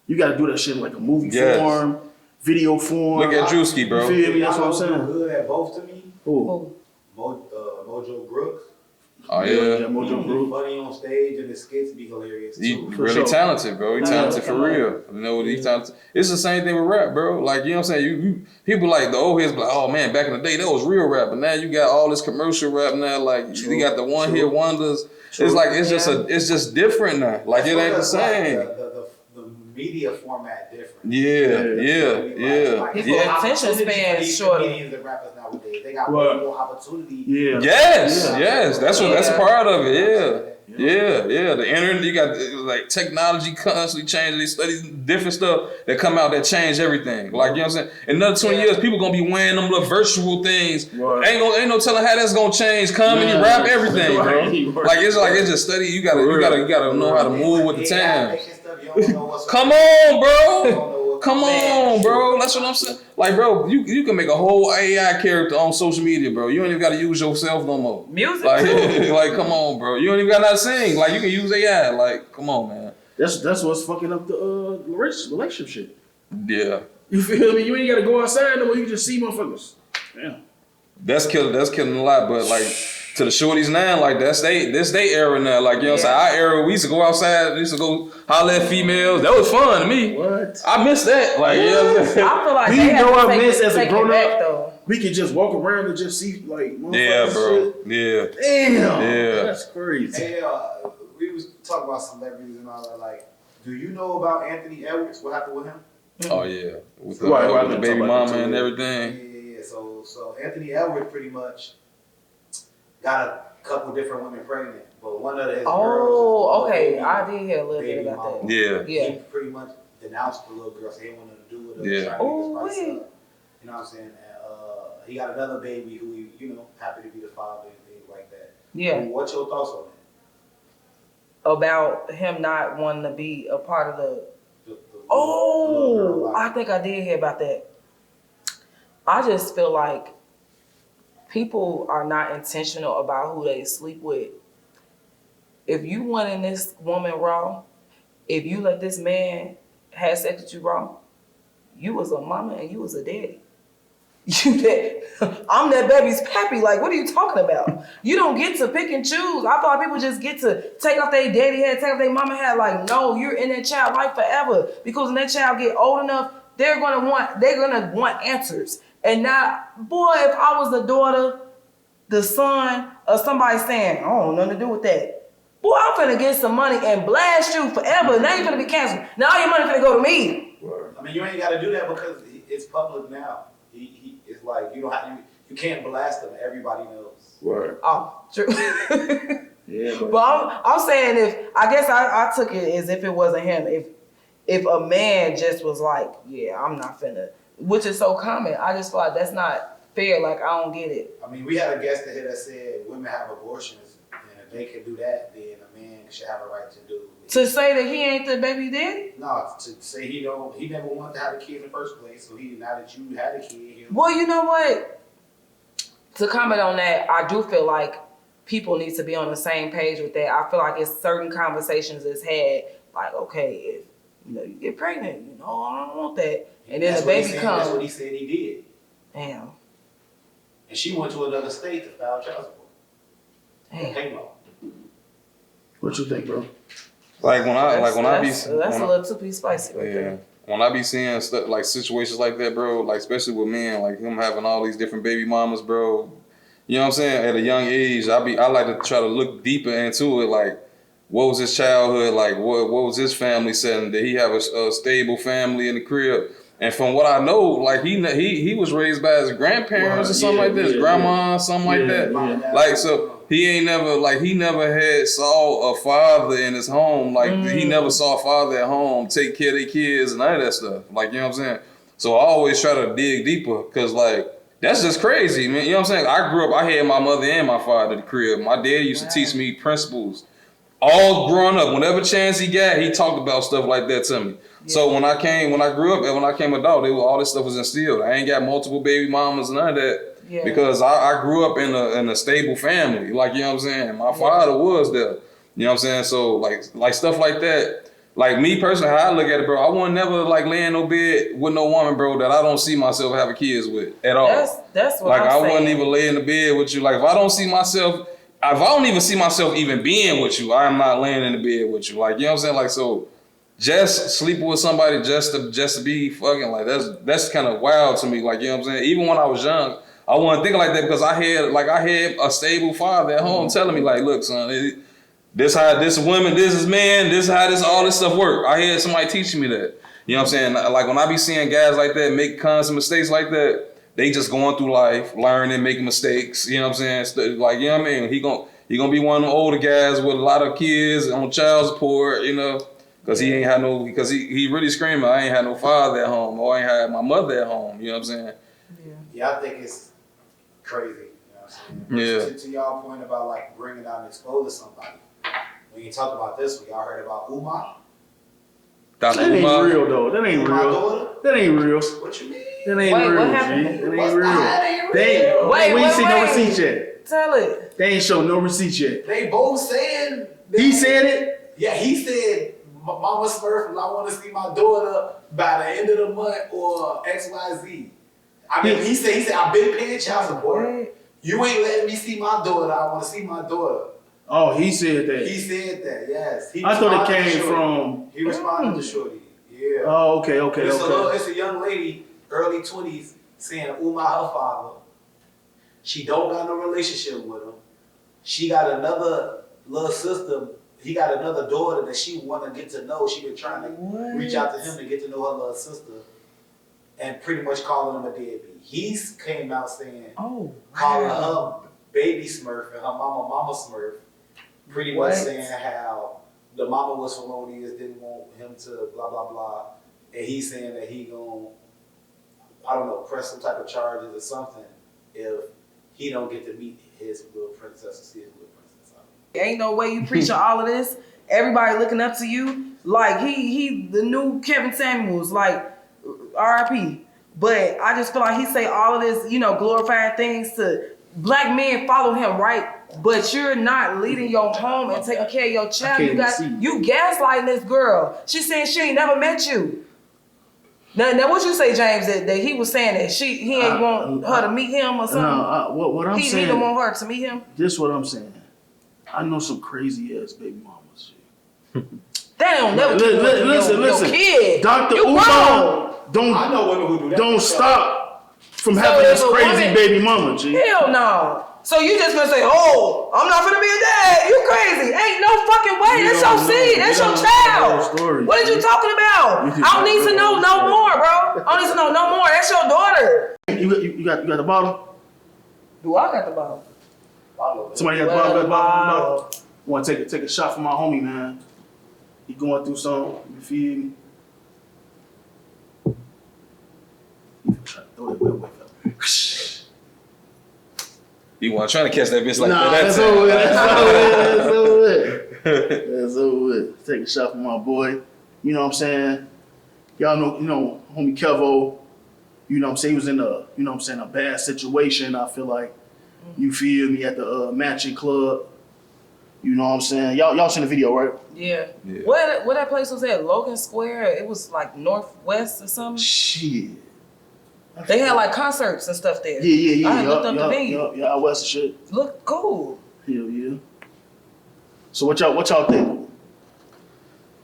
You gotta do that shit in like a movie form, video form. Look at Drewski, bro. You feel me? That's what I'm Who's saying. good at both to me. Who? Mojo Brooks. Oh yeah. Mojo He Brooks. funny on stage and his skits be hilarious He too. really sure. talented, bro. He talented for real. You know what he's talented. It's the same thing with rap, bro. Like, you know what I'm saying? You people like the old heads be like, oh man, back in the day that was real rap. But now you got all this commercial rap now. Like you got the one hit wonders. It's like it's just different now. Like it ain't the same. The media format different. Yeah. People attention span is shorter. Comedians and rappers nowadays, they got way more opportunity. Yeah. Yes. That's a part of it. Yeah. The internet, you got like technology constantly changing. They study different stuff that come out that change everything. Like you know what I'm saying. In another 20 years, people gonna be wearing them little virtual things. Right. Ain't no telling how that's gonna change comedy, rap, everything, bro. Like it's just study. You gotta know how to move with the times. Come on, bro. Come on, bro. That's what I'm saying. Like, bro, you can make a whole AI character on social media, bro. You don't even got to use yourself no more. Music like, too. like, come on, bro. You don't even got to sing. Like, you can use AI. Like, come on, man. That's what's fucking up the relationship shit. Yeah. You feel me? You ain't gotta go outside no more. You can just see motherfuckers. Yeah. That's killing a lot. But like to the shorties now, like this they era now. Like you know what I'm saying? Our era, we used to go outside, we used to go holler at females. That was fun to me. What? I miss that. Like you know what I'm saying? I feel like Do they you have know to I miss take as a it grown back up? though. We could just walk around and just see like motherfuckers. Yeah, bro. Shit. Yeah. Damn. Yeah. That's crazy. Hey, we was talking about celebrities and all that. Like, do you know about Anthony Edwards? What happened with him? Oh yeah. With the, Right, with the baby talk about mama that too, and yeah. everything. Yeah. So Anthony Edwards pretty much got a couple different women pregnant, but one of his girls. Oh, okay. baby- I did hear a little bit baby about mama. that. Yeah. Yeah. He pretty much denounced the little girl, so he didn't want nothing to do with her. Yeah. Trying to Oh, get his spice wait. up. You know what I'm saying? And, he got another baby who he, happy to be the father and things like that. Yeah. What's your thoughts on About him not wanting to be a part of the. that? The little girl life. I think I did hear about that. I just feel like people are not intentional about who they sleep with. If you wanting this woman raw, if you let this man have sex with you raw, you was a mama and you was a daddy. I'm that baby's pappy. Like, what are you talking about? You don't get to pick and choose. I thought people just get to take off their daddy head, take off their mama head. Like, no, you're in that child life forever. Because when that child get old enough, they're gonna want answers. And now, boy, if I was the daughter, the son of somebody saying, I don't have nothing to do with that. Boy, I'm finna get some money and blast you forever. Now you're finna be canceled. Now all your money finna go to me. I mean, you ain't got to do that because it's public now. It's like you don't have you can't blast him. Everybody knows. Word. Oh, true. Yeah, But I'm saying I took it as if it wasn't him. If a man just was like, yeah, I'm not finna, which is so common. I just feel like that's not fair. Like, I don't get it. I mean, we had a guest here that said women have abortions, and if they can do that, then a man should have a right to do it. To say that he ain't the baby daddy? No, to say he never wanted to have a kid in the first place. So now that you had a kid, Well, you know what? To comment on that, I do feel like people need to be on the same page with that. I feel like it's certain conversations that's had, like, okay, if you get pregnant, I don't want that, and then the baby comes. That's what he said he did. Damn. And she went to another state to file child support. Damn. What you think, bro? Like when I be That's a little too piece spicy right there. When I be seeing stuff like situations like that, bro, like especially with men, like him having all these different baby mamas, bro. You know what I'm saying? At a young age, I like to try to look deeper into it. Like, what was his childhood? Like, what was his family setting? Did he have a stable family in the crib? And from what I know, like he was raised by his grandparents or something like that, his grandma, something like that. Yeah. Like, so he never saw a father in his home. Like he never saw a father at home take care of their kids and none of that stuff. Like, you know what I'm saying? So I always try to dig deeper because like that's just crazy, man. You know what I'm saying? I grew up, I had my mother and my father at the crib. My dad used to teach me principles. All growing up, whenever chance he got, he talked about stuff like that to me. Yeah. So when I grew up and when I came adult, all this stuff was instilled. I ain't got multiple baby mamas, none of that. Yeah. Because I grew up in a stable family. Like, you know what I'm saying? My father was there. You know what I'm saying? So like stuff like that. Like me personally, how I look at it, bro, I wouldn't never like lay in no bed with no woman, bro, that I don't see myself having kids with at all. That's what like I'm saying. I wouldn't even lay in the bed with you. Like if I don't even see myself even being with you, I am not laying in the bed with you. Like, you know what I'm saying? Like, so just sleeping with somebody just to be fucking, like that's kind of wild to me. Like, you know what I'm saying? Even when I was young, I wasn't thinking like that because I had a stable father at home telling me like, look, son, this woman, this is man, this how all this stuff work. I had somebody teaching me that. You know what I'm saying? Like when I be seeing guys like that make constant mistakes like that, they just going through life, learning, making mistakes. You know what I'm saying? Like, you know what I mean? He gonna be one of them older guys with a lot of kids on child support, you know, because he ain't had because he really screaming, I ain't had no father at home, or I ain't had my mother at home. You know what I'm saying? Yeah, I think it's crazy. You know what I'm saying? Yeah. To y'all point about like bringing out and exposing somebody. When you talk about this one, y'all heard about Umar? That ain't real though. That ain't real. That ain't real. What you mean? That ain't real, what G. happened? That ain't real. We ain't see no receipts yet. Tell it. They ain't show no receipts yet. They both saying. He said it? Yeah, he said, Mama Smurf, I want to see my daughter by the end of the month or XYZ. I mean, he said, I've been paying child support. You ain't letting me see my daughter. I want to see my daughter. Oh, he said that. He said that, yes. I thought it came from. He responded to Shorty. Yeah. Oh, okay. It's a young lady, early 20s, saying Umar, her father. She don't got no relationship with him. She got another little sister. He got another daughter that she want to get to know. She been trying to reach out to him to get to know her little sister, and pretty much calling him a deadbeat. He came out saying, calling her baby Smurf and her mama Smurf. Pretty much saying how the mama was felonious, didn't want him to blah, blah, blah. And he's saying that he gonna, I don't know, press some type of charges or something if he don't get to meet his little princess or see his little princess. Ain't no way you preaching all of this. Everybody looking up to you. Like he the new Kevin Samuels, like R.I.P. But I just feel like he say all of this, glorifying things to black men follow him, right? But you're not leading your home and taking care of your child. You gaslighting this girl. She's saying she ain't never met you. Now what you say, James? That he was saying that he ain't want her to meet him or something. No, what I'm saying. He didn't want her to meet him. This what I'm saying. I know some crazy ass baby mamas. They don't never listen. Your kid. Dr. You Umar, don't I know women who do that. Don't stop from So having if this a crazy woman- baby mama, G. Hell no. So you just gonna say, oh, I'm not gonna be a dad. You crazy. Ain't no fucking way. You That's don't your know. seed. You That's your don't know the whole child. story, What are you G. talking about? You I don't need to don't know know the no whole more, bro. I don't need to know no more. That's your daughter. You got the bottle? Do I got the ball? Somebody got the bottle? Got the bottle? Want to take a shot for my homie, man. He going through something. You feel me? You try to throw that way. You want trying to catch that bitch like Nah, that? that's over with. That's over with. Take a shot for my boy. You know what I'm saying? Y'all know, homie Kevo, you know what I'm saying, he was in a bad situation, I feel like. You feel me, at the matching club. You know what I'm saying? Y'all seen the video, right? Yeah. Yeah. Where that place was at? Logan Square? It was like Northwest or something? Shit. They had like concerts and stuff there. Yeah. I looked up the venue. Yeah, out west and shit. Looked cool. Hell yeah. So what y'all think?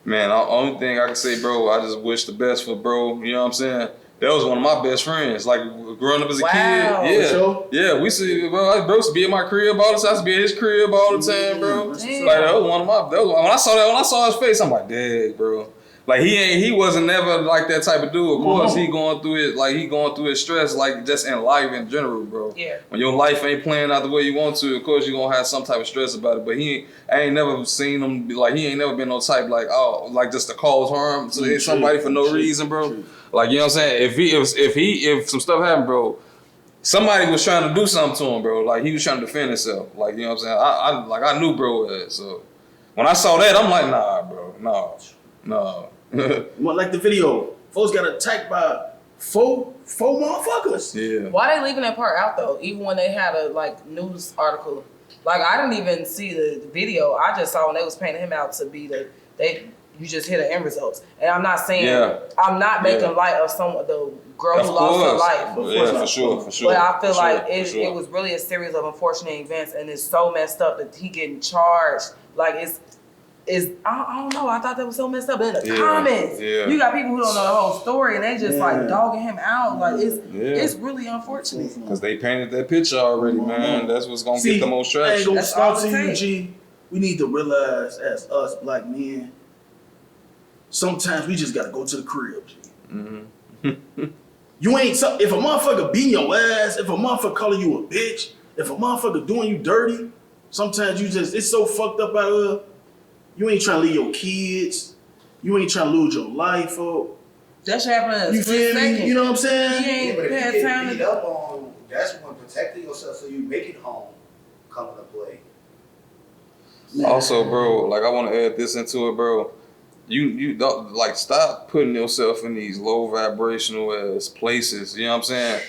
Man, the only thing I can say, bro, I just wish the best for bro. You know what I'm saying? That was one of my best friends. Like growing up as a Wow. kid. Yeah. For sure? Yeah, we see, bro. Bro used to be at my crib all the time. I used to be at his crib all the time, bro. That's Damn. Like that was one of my. When I saw his face, I'm like, dang, bro. Like he wasn't never like that type of dude. Of course, he going through his stress, like just in life in general, bro. Yeah. When your life ain't playing out the way you want to, of course you're gonna have some type of stress about it. But I ain't never seen him be like, he ain't never been no type like, oh, like just to cause harm to somebody for no reason, bro. Like, you know what I'm saying? If some stuff happened, bro, somebody was trying to do something to him, bro. Like he was trying to defend himself. Like, you know what I'm saying? I knew bro was. So when I saw that, I'm like, nah, bro, no. Well, like the video, folks got attacked by four motherfuckers. Yeah. Why they leaving that part out though? Even when they had a like news article, like I didn't even see the video. I just saw when they was painting him out to be you just hear the end results. And I'm not saying I'm not making light of the girl who lost her life. Yeah, for sure. But I feel like it was really a series of unfortunate events, and it's so messed up that he getting charged. Like I don't know. I thought that was so messed up. In the comments, you got people who don't know the whole story, and they just like dogging him out. Like it's really unfortunate. Because they painted that picture already, man. That's what's gonna get the most I ain't traction. gonna stop all to it you, takes. G. We need to realize as us black men, sometimes we just gotta go to the crib, G. Mm-hmm. You ain't if a motherfucker beating your ass, if a motherfucker calling you a bitch, if a motherfucker doing you dirty, sometimes it's so fucked up out of you ain't trying to leave your kids, you ain't trying to lose your life, folks. That should happen in a You split feel me? second. You know what I'm saying? He ain't But if had you time get beat to. up on, that's when protecting yourself so you make it home come into play. Also, bro, like I want to add this into it, bro. You don't like stop putting yourself in these low vibrational ass places. You know what I'm saying?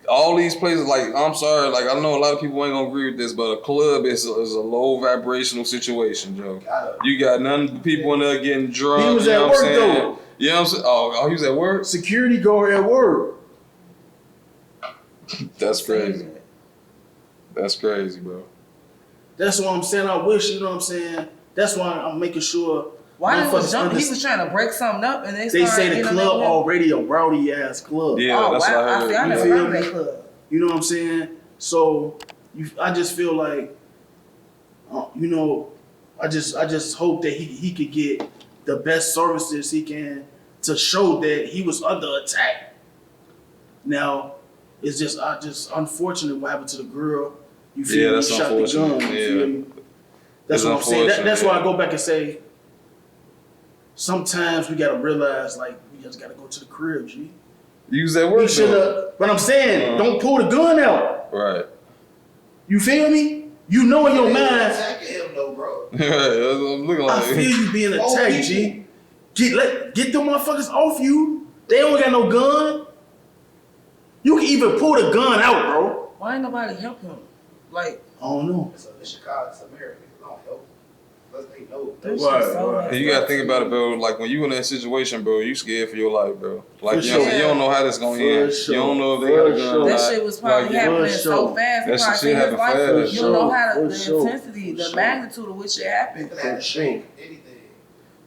All these places, like I'm sorry, like I know a lot of people ain't gonna agree with this, but a club is a low vibrational situation, Joe. You got none of the people in there getting drunk. He was you know at what I'm work, saying? though. You know what I'm saying? Oh, he was at work. Security guard at work. That's crazy. That's crazy, bro. That's what I'm saying. I wish, you know what I'm saying? That's why I'm making sure. Why did he motherfuckers jump? He was trying to break something up, and They started, say the you know, club making- already a rowdy ass club. Yeah, Oh that's wow! what I heard. I You never feel heard of me? that club. You know what I'm saying? So I just feel like, you know, I just hope that he could get the best services he can to show that he was under attack. Now, it's just unfortunate what happened to the girl. You feel Yeah, me? that's Shot the unfortunate. gun. You Yeah. feel me? That's It's what I'm saying. That's unfortunate, why I yeah. go back and say, sometimes we gotta realize, like, we just gotta go to the crib, G. Use that We word, should though. have, but I'm saying, don't pull the gun out. Right. You feel me? You know in your mind, Attacking him though, bro. Right. That's what I'm looking I like. feel you being Oh, attacked, G. Get them motherfuckers off you. They don't got no gun. You can even pull the gun out, bro. Why ain't nobody help him? Like, I don't know. It's Chicago, it's America. It don't help. Let's think already know. This Right, shit so right. messed And you gotta up. think about it, bro. Like when you in that situation, bro, you scared for your life, bro. Like For you know what I'm saying? sure. You don't know how this gonna For end. sure. You don't know if they For got a gun or sure. not. That shit was probably Like, happening For so sure. fast. That It probably shit changed his happened life. fast. You don't know how For the sure. intensity, the sure. magnitude of which shit happened. People had to think anything.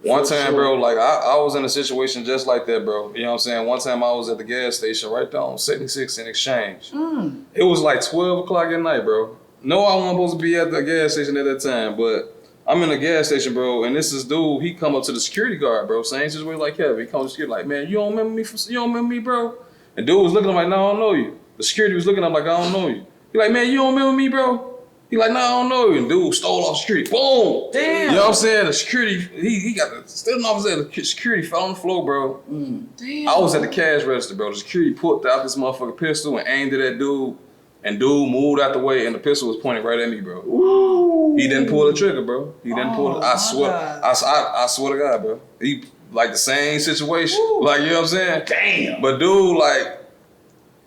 One For time, sure. bro, like I was in a situation just like that, bro. You know what I'm saying? One time I was at the gas station right there on 76 in Exchange. It was like 12 o'clock at night, bro. No, I wasn't supposed to be at the gas station at that time, but I'm in the gas station, bro, and this is dude, he come up to the security guard, bro, same situation like Kevin. He comes to the security like, man, you don't remember me? You don't remember me, bro? And dude was looking at him like, no, I don't know you. The security was looking at him like, I don't know you. He like, man, you don't remember me, bro? He like, no, I don't know you. And dude stole off security. Boom! Damn. You know what I'm saying? The security, he got the stealing officer. The security fell on the floor, bro. Damn. I was at the cash register, bro. The security pulled out this motherfucking pistol and aimed it at dude. And dude moved out the way and the pistol was pointed right at me, bro. Ooh. He didn't pull the trigger, bro. He didn't pull it. Oh, I my swear. God. I swear to God, bro. He like the same situation. Like, you know what I'm saying? Damn. But dude, like,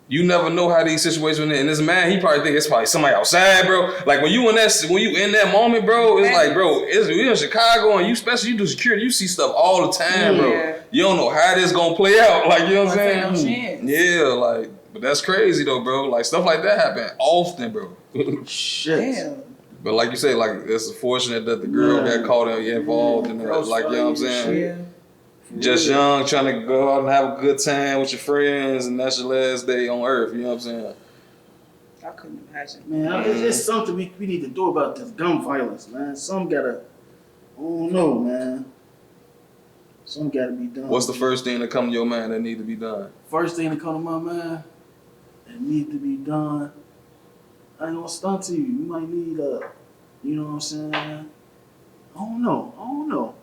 you never know how these situations. And this man, he probably think it's probably somebody outside, bro. Like when you in that moment, bro, it's like, bro, we in Chicago and you do security, you see stuff all the time, bro. Yeah. You don't know how this gonna play out. Like, you know what I'm No saying? chance. Yeah, like, but that's crazy though, bro. Like stuff like that happen often, bro. Shit. Damn. But like you say, like it's fortunate that the girl got caught and involved in that. Like, you know what I'm saying? Yeah. Just young, trying to go out and have a good time with your friends, and that's your last day on earth. You know what I'm saying? I couldn't imagine. Man, it's something we need to do about this gun violence, man. Some gotta, I don't know, man. Some gotta be done. What's the first thing that come to your mind that need to be done? First thing that come to my mind that need to be done, I ain't gonna stunt to you. You might need you know what I'm saying? I don't know.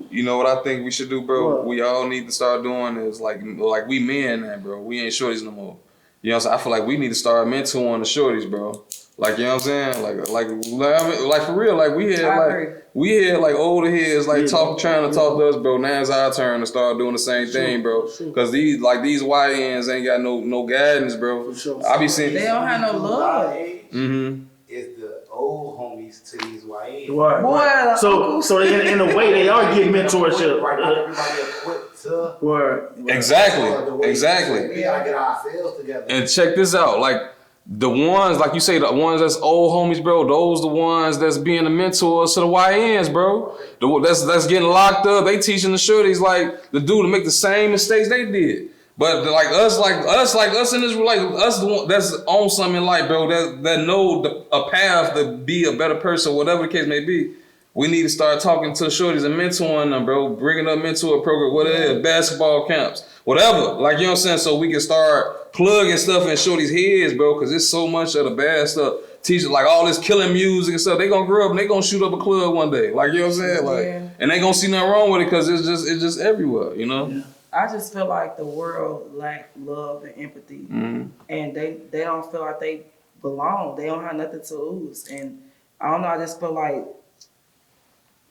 You know what I think we should do, bro? What? We all need to start doing is like we men now, bro. We ain't shorties no more. You know what I'm saying? I feel like we need to start mentoring the shorties, bro. Like, you know what I'm saying? Like for real, like we had like older heads like trying to talk to us, bro. Now it's our turn to start doing the same thing, bro. Sure. Cause these YNs ain't got no guidance, bro. For sure. I be seeing. They don't have no love. Mm-hmm. Is the old homies to these YAs. Right. Boy, right. So in a way they are getting mentorship. Right, not everybody equipped to. Right. Exactly. We gotta get ourselves together. And check this out, like the ones, like you say, the ones that's old homies, bro. Those the ones that's being the mentors to the YNs, bro. That's getting locked up. They teaching the shorties like the dude to make the same mistakes they did. But like us in this, like us, the one that's on something in life, bro. That know a path to be a better person, whatever the case may be. We need to start talking to shorties and mentoring them, bro. Bringing up mentor program, whatever, basketball camps, whatever. Like, you know what I'm saying? So we can start plugging stuff in shorties' heads, bro, because it's so much of the bad stuff. Teachers, like all this killing music and stuff, they gonna grow up and they gonna shoot up a club one day. Like, you know what I'm saying? Like, and they gonna see nothing wrong with it because it's just everywhere, you know? Yeah. I just feel like the world lack love and empathy, and they don't feel like they belong. They don't have nothing to lose, and I don't know. I just feel like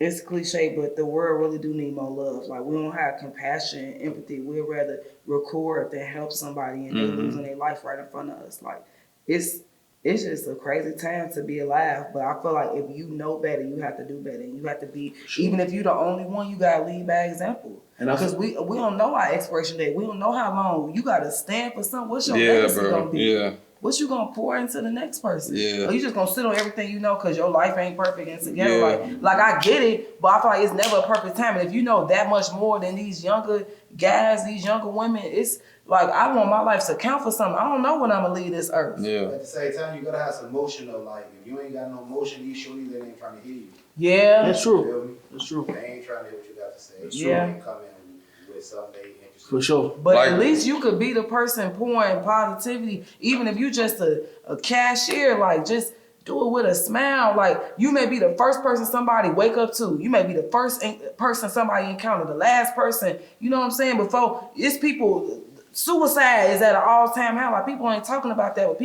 it's cliche, but the world really do need more love. Like we don't have compassion, empathy. We'd rather record than help somebody and they losing their life right in front of us. Like it's just a crazy time to be alive. But I feel like if you know better, you have to do better. And you have to be, even if you're the only one, you gotta lead by example. Because we don't know our expiration date. We don't know how long. You gotta stand for something. What's your legacy gonna be? Yeah. What you gonna pour into the next person? Yeah. Or you just gonna sit on everything you know because your life ain't perfect and together. Yeah. Like I get it, but I feel like it's never a perfect time. And if you know that much more than these younger guys, these younger women, it's like I want my life to count for something. I don't know when I'm gonna leave this earth. Yeah. At the same time, you gotta have some motion though. Like if you ain't got no motion, these shorties they ain't trying to hear you. Yeah. That's You true. feel me? That's true. They ain't trying to hear what you got to say. That's You true. ain't come in with something they interested. For sure. But Like- at least you could be the person pouring positivity, even if you just a cashier, like just do it with a smile. Like you may be the first person somebody wake up to. You may be the first person somebody encounter, the last person, you know what I'm saying? Before it's people, suicide is at an all-time high. Like people ain't talking about that, but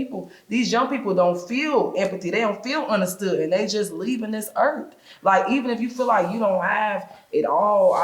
these young people don't feel empathy. They don't feel understood and they just leaving this earth. Like even if you feel like you don't have it all,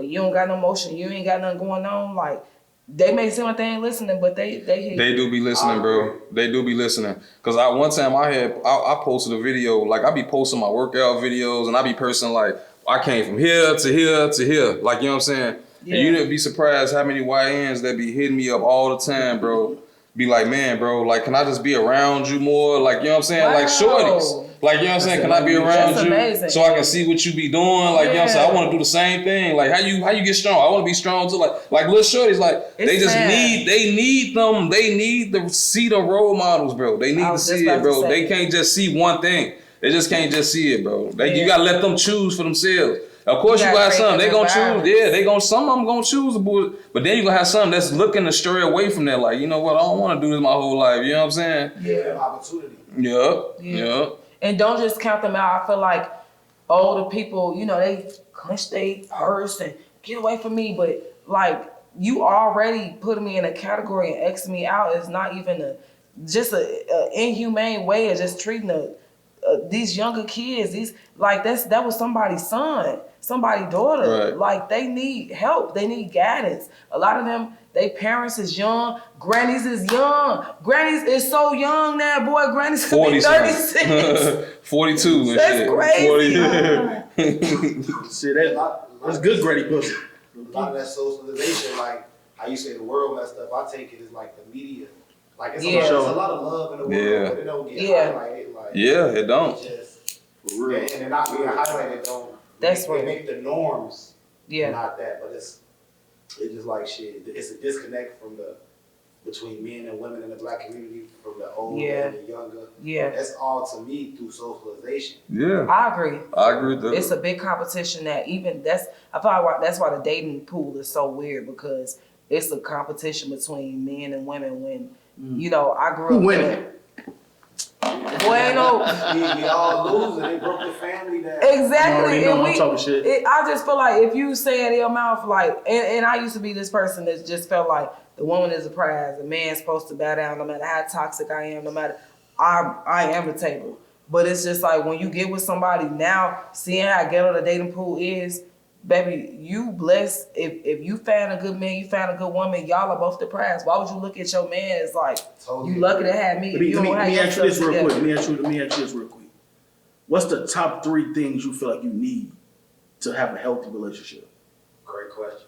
you don't got no motion, you ain't got nothing going on, like They may seem like they ain't listening, but they hear. They do be listening, bro. They do be listening. Cause one time I posted a video, like I be posting my workout videos and I be posting like I came from here to here to here. Like, you know what I'm saying? Yeah. And you'd be surprised how many YNs that be hitting me up all the time, bro. Be like, man, bro, like, can I just be around you more? Like, you know what I'm saying? Wow. Like shorties. Like, you know what I'm saying? Can I be around That's you amazing. so I can see what you be doing? Like, you know what I'm saying? I Yeah. want to do the same thing. Like, how you get strong? I want to be strong too. Like little shorties, like, they It's just sad. they need to see the role models, bro. They need I to was just see about it, to bro. say. They can't just see one thing. They just can't just see it, bro. You Yeah. gotta let them choose for themselves. Of course, You you gotta got some. create They gonna them choose. Yeah, some of them gonna choose the bullshit. But then you gonna have some that's looking to stray away from that. Like, you know what? I don't want to do this my whole life. You know what I'm saying? Give them opportunity. Yup. Yeah. Yup. And don't just count them out. I feel like older people, you know, they clench their purse and get away from me. But like, you already put me in a category and X me out. It's not even a inhumane way of just treating these younger kids. That was somebody's son, somebody's daughter. Right. Like, they need help. They need guidance. A lot of them, they parents is young. Grannies is young. Grannies is so young now, boy. Grannies could be 36. 42 and That's shit. crazy. 40. See, that's good granny pussy. A lot of that socialization, like how you say the world messed up, I take it as like the media. Like it's, Yeah. a lot of love in the world, Yeah. but it don't get Yeah. highlighted. Like, Yeah, it don't. Just, For real. and it not being highlighted don't. That's they right. make the norms. Yeah. Not that, but it's just like shit. It's a disconnect between men and women in the black community, from the old Yeah. and the younger. Yeah. That's all to me through socialization. Yeah. I agree. I agree with that. It's a big competition that I feel like that's why the dating pool is so weird, because it's a competition between men and women when, you know, I grew Who up. winning? Bueno. We all losing. They broke the family down. Exactly. You already know And I'm talking shit. I just feel like if you say it in your mouth, like, and I used to be this person that just felt like the woman is a prize. The man's supposed to bow down no matter how toxic I am, no matter, I am the table. But it's just like when you get with somebody now, seeing how ghetto the dating pool is, baby, you blessed. If you found a good man, you found a good woman, y'all are both the prize. Why would you look at your man as like, Totally. you lucky to have me? Let me, You let me, don't let me have ask you this yourself real quick. together. Let me ask you this real quick. What's the top 3 things you feel like you need to have a healthy relationship? Great question.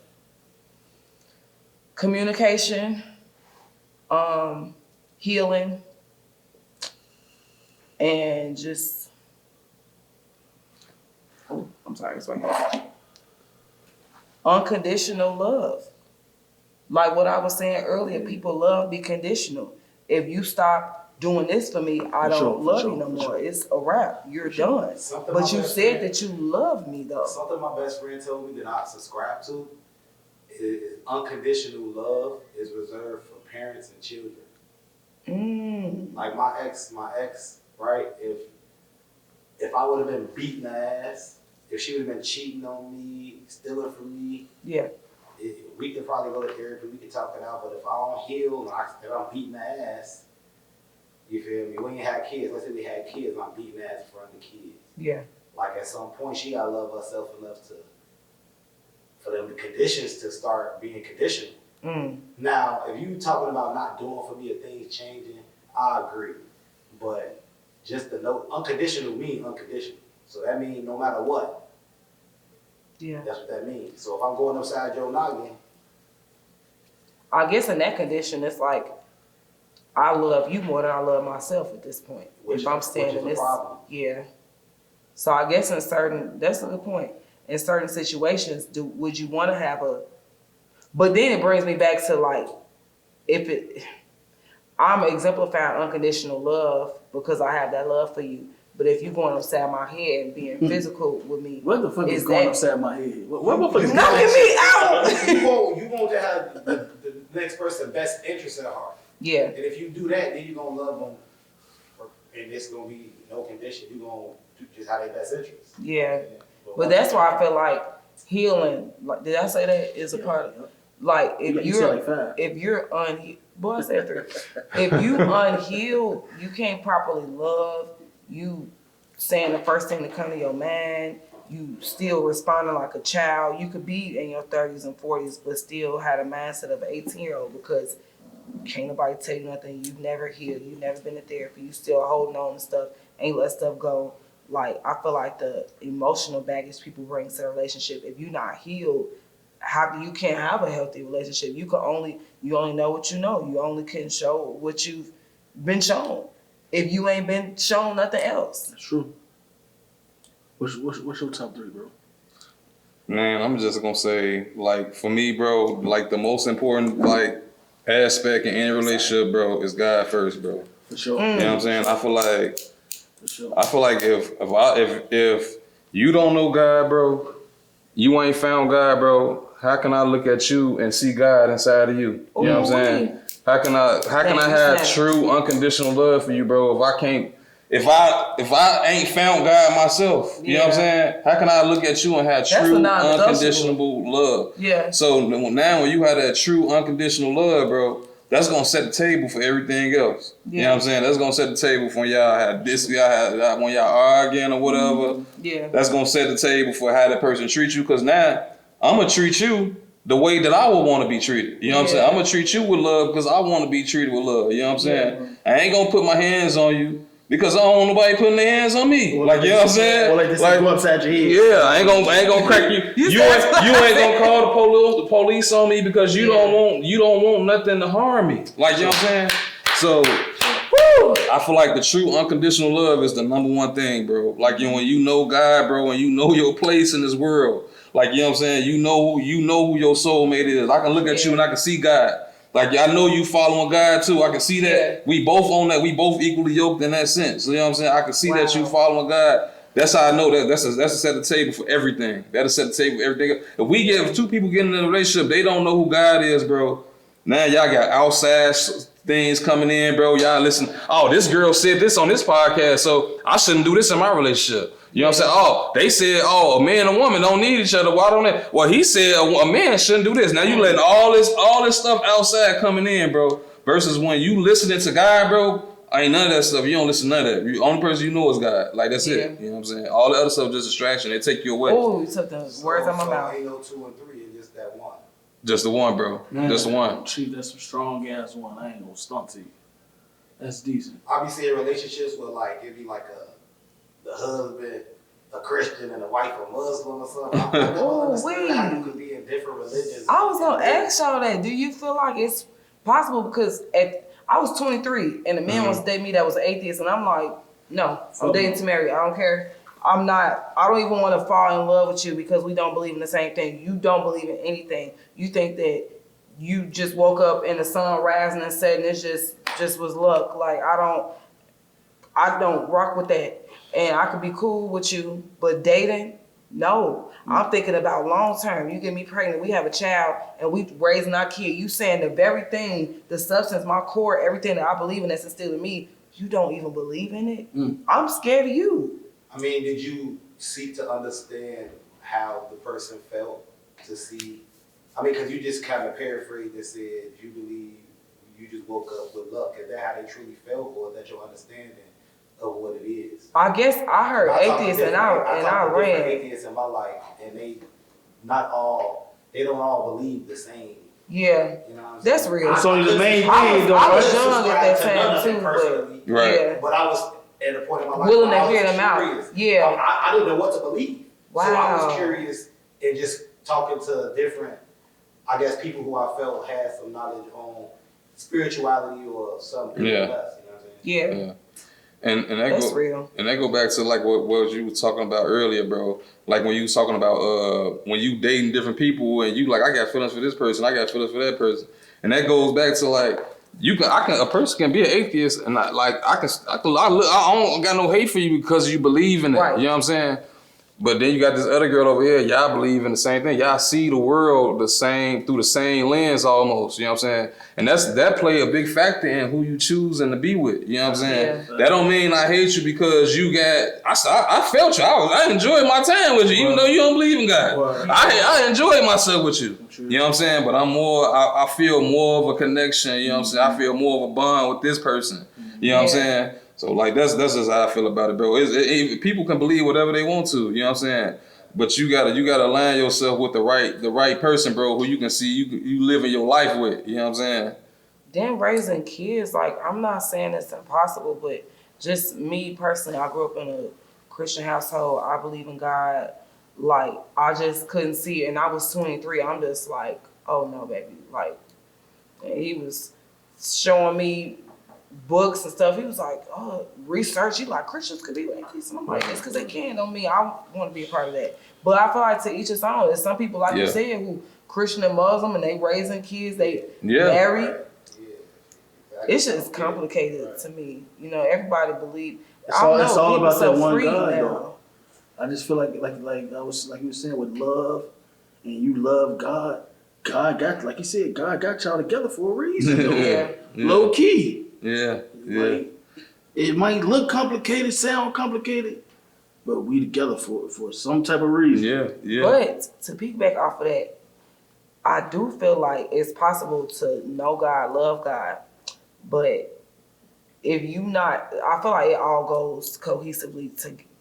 Communication, healing, and just, oh, I'm sorry, it's right here. Unconditional love. Like what I was saying earlier, people love be conditional. If you stop doing this for me, I don't love you no more. It's a wrap. You're done. Something But my you best said friend- that you love me though. Something my best friend told me that I subscribe to is unconditional love is reserved for parents and children. Like my ex, right? If I would have been beating her ass, if she would have been cheating on me, stealing from me, Yeah. we could probably go to therapy, we could talk it out. But if I don't heal and if I'm beating her ass, you feel me? When you had kids, let's say we had kids, and I'm beating ass in front of the kids. Yeah. Like at some point, she gotta love herself enough for them conditions to start being conditional. Now, if you talking about not doing for me or things changing, I agree. But just the note, unconditional means unconditional. So that means no matter what. Yeah. That's what that means. So if I'm going upside your noggin, I guess in that condition, it's like, I love you more than I love myself at this point. Which If I'm is standing a this, problem. yeah. So I guess that's a good point. In certain situations, would you want to have but then it brings me back to like, I'm exemplifying unconditional love because I have that love for you. But if you're going upside my head and being physical with me, What the fuck is going upside my head? What the fuck is knocking me out? you want to have the next person's best interest at heart. Yeah. And if you do that, then you're gonna love them, and it's gonna be no condition. You're gonna do just have their best interest. Yeah. But that's why I feel like healing, like, did I say that is a part of, like, You said like 5. if you're unhealed, boy, I said 3. If you unhealed, you can't properly love, you saying the first thing that come to your mind, you still responding like a child. You could be in your 30s and 40s, but still had a mindset of an 18-year-old because can't nobody tell you nothing. You've never healed. You've never been to therapy. You still holding on to stuff. Ain't let stuff go. Like, I feel like the emotional baggage people bring to the relationship, if you're not healed, you can't have a healthy relationship. You only know what you know. You only can show what you've been shown. If you ain't been shown nothing else. That's true. What's your top 3, bro? Man, I'm just gonna say, like, for me, bro, like the most important like aspect in any relationship, bro, is God first, bro. For sure. You know what I'm saying? I feel like For sure. if you don't know God, bro, you ain't found God, bro. How can I look at you and see God inside of you? You know what I'm saying? How can I have true unconditional love for you, bro? If I ain't found God myself, you know what I'm saying? How can I look at you and have true unconditional love? Yeah. So now when you have that true unconditional love, bro, that's gonna set the table for everything else. You know what I'm saying? That's gonna set the table for when y'all have when y'all arguing or whatever. Yeah. That's gonna set the table for how that person treats you. Cause now I'm gonna treat you the way that I would want to be treated. You know what I'm saying? I'm gonna treat you with love because I want to be treated with love. You know what I'm saying? I ain't gonna put my hands on you because I don't want nobody putting their hands on me. Like, you know what I'm saying? Or like this go upside your head. Yeah, I ain't gonna crack you. You ain't gonna call the police on me because you don't want nothing to harm me. Like, you know what I'm saying? So I feel like the true unconditional love is the number one thing, bro. Like, when you know God, bro, and you know your place in this world. Like, you know what I'm saying? You know who your soulmate is. I can look at you and I can see God. Like, I know you following God too. I can see that. Yeah. We both own that. We both equally yoked in that sense. You know what I'm saying? I can see that you following God. That's how I know that. That's a set the table for everything. That'll set the table for everything. If two people get in a relationship, they don't know who God is, bro. Now y'all got outside things coming in, bro. Y'all listen. Oh, this girl said this on this podcast, so I shouldn't do this in my relationship. You know what I'm saying? Oh, they said, a man and a woman don't need each other. Why don't they? Well, he said a man shouldn't do this. Now you letting all this stuff outside coming in, bro. Versus when you listening to God, bro, ain't none of that stuff. You don't listen to none of that. The only person you know is God. Like, that's it. You know what I'm saying? All the other stuff is just distraction. They take you away. Oh, you took the words out of my mouth. Ain't no 2 and 3, it's just that one. Just the one, bro. Man, just the one. Chief, that's some strong ass one. I ain't gonna stunt to you. That's decent. I be seeing relationships where like it'd be like the husband a Christian and the wife a Muslim or something. I don't understand how you could be in different religions. I was gonna ask y'all that. Do you feel like it's possible? Because I was 23 and the man wants to date me that was an atheist, and I'm like, no, I'm dating to marry. I don't care. I don't even want to fall in love with you because we don't believe in the same thing. You don't believe in anything. You think that you just woke up and the sun rising and setting, it just was luck. Like, I don't rock with that. And I could be cool with you, but dating, no. I'm thinking about long term. You get me pregnant, we have a child, and we raising our kid. You saying the very thing, the substance, my core, everything that I believe in that's instilled in me, you don't even believe in it? I'm scared of you. I mean, did you seek to understand how the person felt to see? I mean, because you just kind of paraphrased and said you believe you just woke up with luck. Is that how they truly felt, or is that your understanding of what it is? I guess I heard atheists and I ran. Atheists in my life, and they don't all believe the same. Yeah, you know what I'm that's saying? real. So the main thing, I was young at that time too, but right. Yeah. But I was at a point in my life willing where to I hear was them out. curious. Yeah, I didn't know what to believe. Wow. So I was curious and just talking to different, I guess, people who I felt had some knowledge on spirituality or something. Yeah. Else, you know what I'm saying? yeah. And that That's real. And that go back to like what you were talking about earlier, bro. Like when you was talking about when you dating different people and you like, I got feelings for this person, I got feelings for that person, and that goes back to like a person can be an atheist and I don't got no hate for you because you believe in it. Right. You know what I'm saying? But then you got this other girl over here, y'all believe in the same thing. Y'all see the world the same, through the same lens almost, you know what I'm saying? And that play a big factor in who you choose and to be with, you know what I'm saying? Yeah. That don't mean I hate you because you I felt you. I enjoyed my time with you, even though you don't believe in God. I enjoyed myself with you, you know what I'm saying? But I feel more of a connection, you know what I'm saying? I feel more of a bond with this person, you know what I'm saying? So like that's just how I feel about it, bro. People can believe whatever they want to, you know what I'm saying? But you gotta align yourself with the right person, bro, who you can see you living your life with. You know what I'm saying? Then raising kids, like, I'm not saying it's impossible, but just me personally, I grew up in a Christian household. I believe in God. Like, I just couldn't see it. And I was 23. I'm just like, oh no, baby. Like, and he was showing me books and stuff. He was like, oh, research. He like, Christians could be atheists. And I'm like, it's because they can. Don't mean I want to be a part of that. But I feel like to each his own. There's some people, like you said, who Christian and Muslim, and they raising kids, they married. It's just complicated to me. You know, everybody believe. It's all about that one God, though. I just feel like I was like you were saying with love, and you love God. God got, like you said, God got y'all together for a reason. Low key. Yeah. Like, it might look complicated, sound complicated, but we together for some type of reason. Yeah. But to piggyback off of that, I do feel like it's possible to know God, love God. But if you not, I feel like it all goes cohesively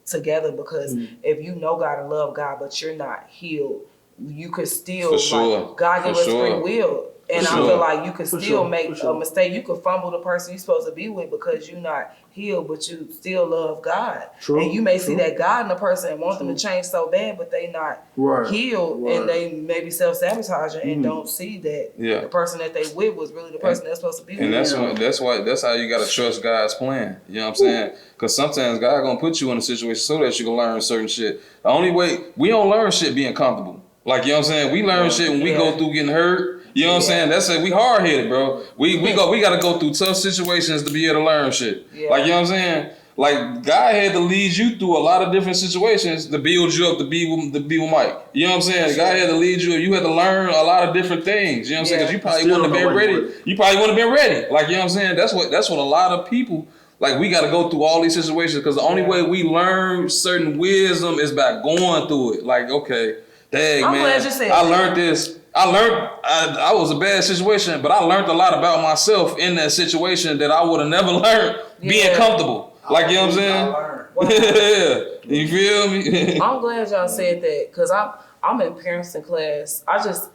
together, because if you know God and love God, but you're not healed, you could still, like, God gave us free will. And I feel like you could still make a mistake. You could fumble the person you're supposed to be with because you're not healed, but you still love God. And you may see that God in the person and want them to change so bad, but they not healed, and they maybe self-sabotaging and don't see that the person that they with was really the person they're supposed to be with. And that's how you gotta trust God's plan. You know what I'm saying? Because sometimes God gonna put you in a situation so that you can learn certain shit. The only way we don't learn shit being comfortable. Like, you know what I'm saying? We learn shit when we go through getting hurt. You know what I'm saying? That's it. We hard headed, bro. We gotta go through tough situations to be able to learn shit. Like, you know what I'm saying? Like, God had to lead you through a lot of different situations to build you up to be with Mike. You know what I'm saying? God had to lead you. You had to learn a lot of different things. You know what I'm saying? Because you probably wouldn't have been ready. You probably wouldn't have been ready. Like, you know what I'm saying? That's what a lot of people, like, we got to go through all these situations, because the only way we learn certain wisdom is by going through it. Like, okay, dang, man, I learned this. I was a bad situation, but I learned a lot about myself in that situation that I would have never learned being comfortable. Like, you know what I'm saying? Yeah. You feel me? I'm glad y'all said that, because I'm in parenting class. I just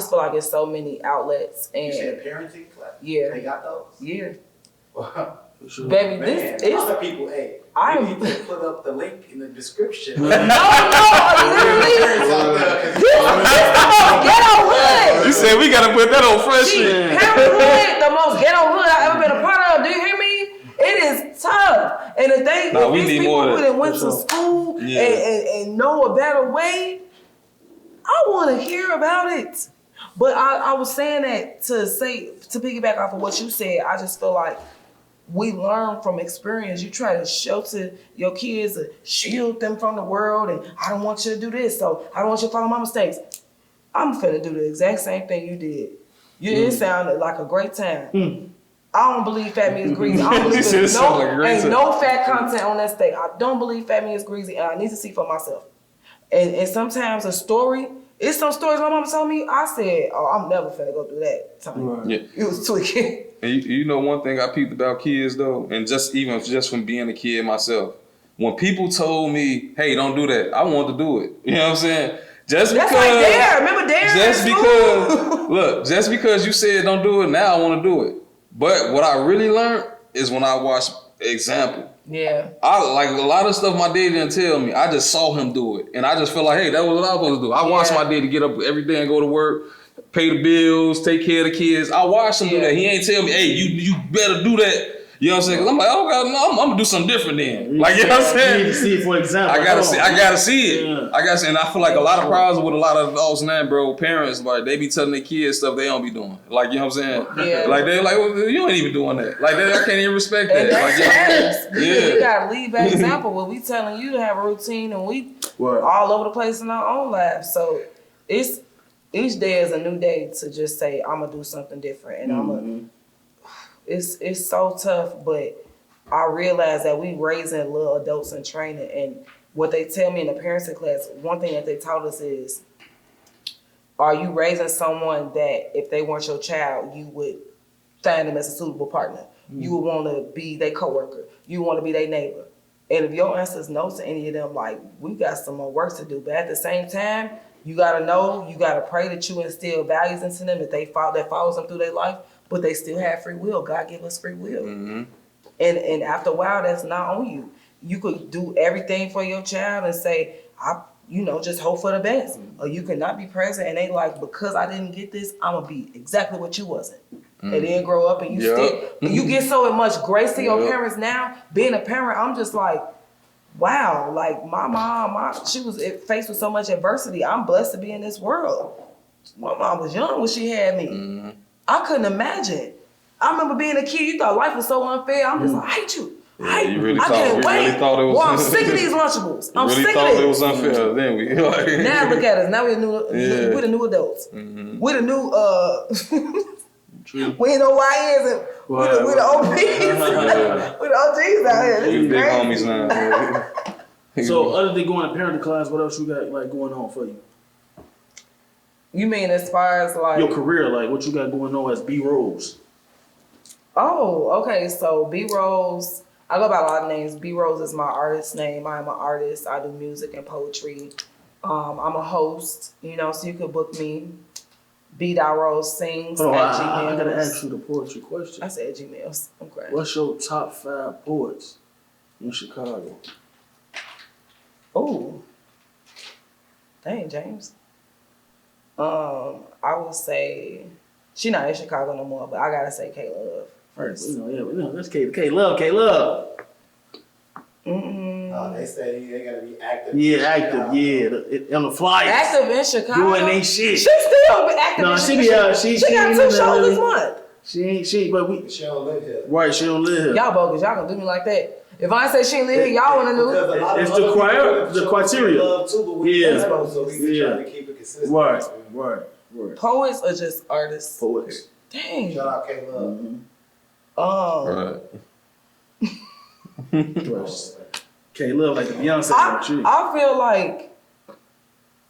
feel like it's so many outlets. And you said parenting class? Yeah. They got those? Yeah. Wow. Sure. Baby, Man, this a is... lot of people, hey, I need to put up the link in the description. No, literally. This ghetto hood. You said we gotta put that on freshman. Hood, the most ghetto hood I've ever been a part of. Do you hear me? It is tough. And if these people who that went to school and know a better way, I want to hear about it. But I was saying that to piggyback off of what you said. I just feel like we learn from experience. You try to shelter your kids and shield them from the world, and I don't want you to do this, so I don't want you to follow my mistakes. I'm finna do the exact same thing you did. It sounded like a great time. I don't believe fat meat is greasy. I don't believe there's no fat content on that steak. I don't believe fat meat is greasy, and I need to see for myself. And sometimes a story, it's some stories my mama told me, I said, oh, I'm never finna go through that time. Right. It was tweaking. And you know one thing I peeped about kids though, and just from being a kid myself, when people told me, hey, don't do that, I wanted to do it. You know what I'm saying? Just because, like Dare. Remember Dare? Just because you said don't do it, now I want to do it. But what I really learned is when I watched example. Yeah. I like a lot of stuff my dad didn't tell me. I just saw him do it. And I just felt like, hey, that was what I was supposed to do. I watched my dad get up every day and go to work, pay the bills, take care of the kids. I watched him do that. He ain't tell me, hey, you better do that. You know what I'm saying? Cause I'm like, oh God, no, I'm gonna do something different then. Like, you know what I'm saying? You need to see it for example. I gotta see it. Yeah. I gotta see, and I feel like a lot of problems with a lot of adults now, bro. Parents, like, they be telling their kids stuff they don't be doing. Like, you know what I'm saying? Yeah. Like, they like, well, you ain't even doing that. Like, I can't even respect that. And that's like, we gotta lead by example. When we telling you to have a routine, and we all over the place in our own lives. So each day is a new day to just say, I'm gonna do something different, and it's so tough, but I realize that we raising little adults in training, and what they tell me in the parenting class, one thing that they taught us is, are you raising someone that if they weren't your child, you would find them as a suitable partner? You would want to be their coworker. You want to be their neighbor. And if your answer is no to any of them, like, we got some more work to do. But at the same time, you gotta know, you gotta pray that you instill values into them that follows them through their life, but they still have free will. God give us free will. Mm-hmm. And after a while, that's not on you. You could do everything for your child and say, just hope for the best. Or you could not be present and they like, because I didn't get this, I'm gonna be exactly what you wasn't. And then grow up and you get so much grace to your parents now. Being a parent, I'm just like, wow, like my mom, she was faced with so much adversity. I'm blessed to be in this world. My mom was young when she had me. Mm-hmm. I couldn't imagine. I remember being a kid, you thought life was so unfair. I'm just like, I hate you. You really I can't wait. really thought it was. Well, I'm sick of these Lunchables. I'm really sick of thought it. it was unfair, didn't we? Now look at us. Now we're the new adults. Mm-hmm. We're the new we ain't no YNs and we're the OPs. We're the OGs out here. This We is big crazy. homies now. So other than going to parenting class, what else you got like going on for you? You mean as far as like Your career, like what you got going on as B Rose? Oh, okay. So B Rose, I go by a lot of names. B Rose is my artist name. I'm an artist. I do music and poetry. I'm a host, so you could book me. B.Rose sings Hold on, at I Gmails. gotta ask you the poetry question. I said Gmails. I'm crying. What's your top 5 poets in Chicago? Oh, dang, James. I would say she not in Chicago no more, but I gotta say K-Love first. That's K-Love. They say they gotta be active. Yeah, active. Yeah, on the flights. Active in Chicago. Doing they shit. She still active. No, in she Chicago. be she She got ain't 2 in shows there, this month. She but we She don't live here. right. She don't live here. Y'all bogus. Y'all gonna do me like that. If I say she ain't live here, y'all wanna Because know. a lot of It's other the people criteria- that the show criteria. love too, but we Yeah. don't, so we Yeah. trying to keep it consistent. Right. Poets or just artists? Poets. Dang. Shout out K Love. Right. K-Love like the Beyonce. I feel like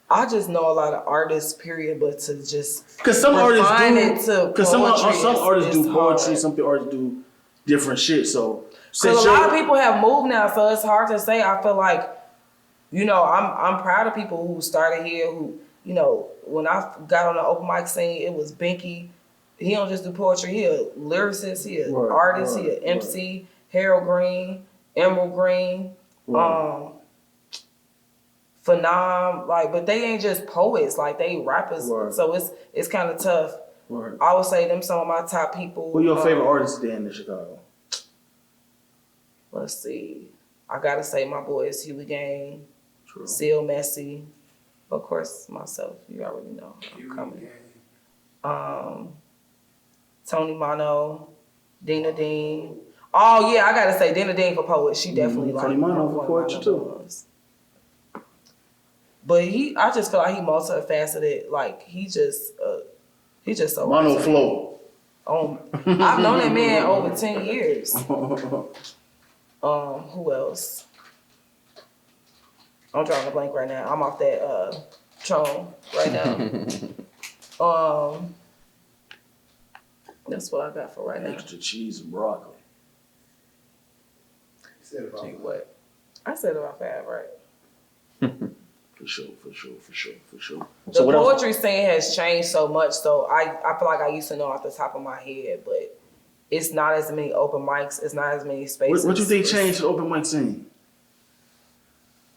I just know a lot of artists, period, but to just Because some artists refine it do. to Because some poetry artists is do poetry. hard. Some artists do different shit. So Because a lot of people have moved now, so it's hard to say. I feel like, I'm proud of people who started here. Who, when I got on the open mic scene, it was Binky. He don't just do poetry. He a lyricist. He a artist. He a MC. Harold Green, Emerald Green, Phenom. But they ain't just poets. Like they rappers. Right. So it's kind of tough. Right. I would say them some of my top people. Who your favorite artists then in Chicago? Let's see. I gotta say my boys, Huey Gang, True. Seal Messi, of course myself. You already know I'm coming. Tony Mono, Dina Dean. Oh yeah, I gotta say Dina Dean for poet. She definitely Tony Mono for poetry too. But I just feel like he multifaceted. Like he just so Mono Flow. I've known that man over 10 years. Who else? I'm drawing a blank right now. I'm off that Tron right now. That's what I got for right now. Extra cheese and broccoli. Think what? I said about 5, right? For sure. The poetry scene has changed so much, so I feel like I used to know off the top of my head, but it's not as many open mics. It's not as many spaces. What you think changed the open mic scene?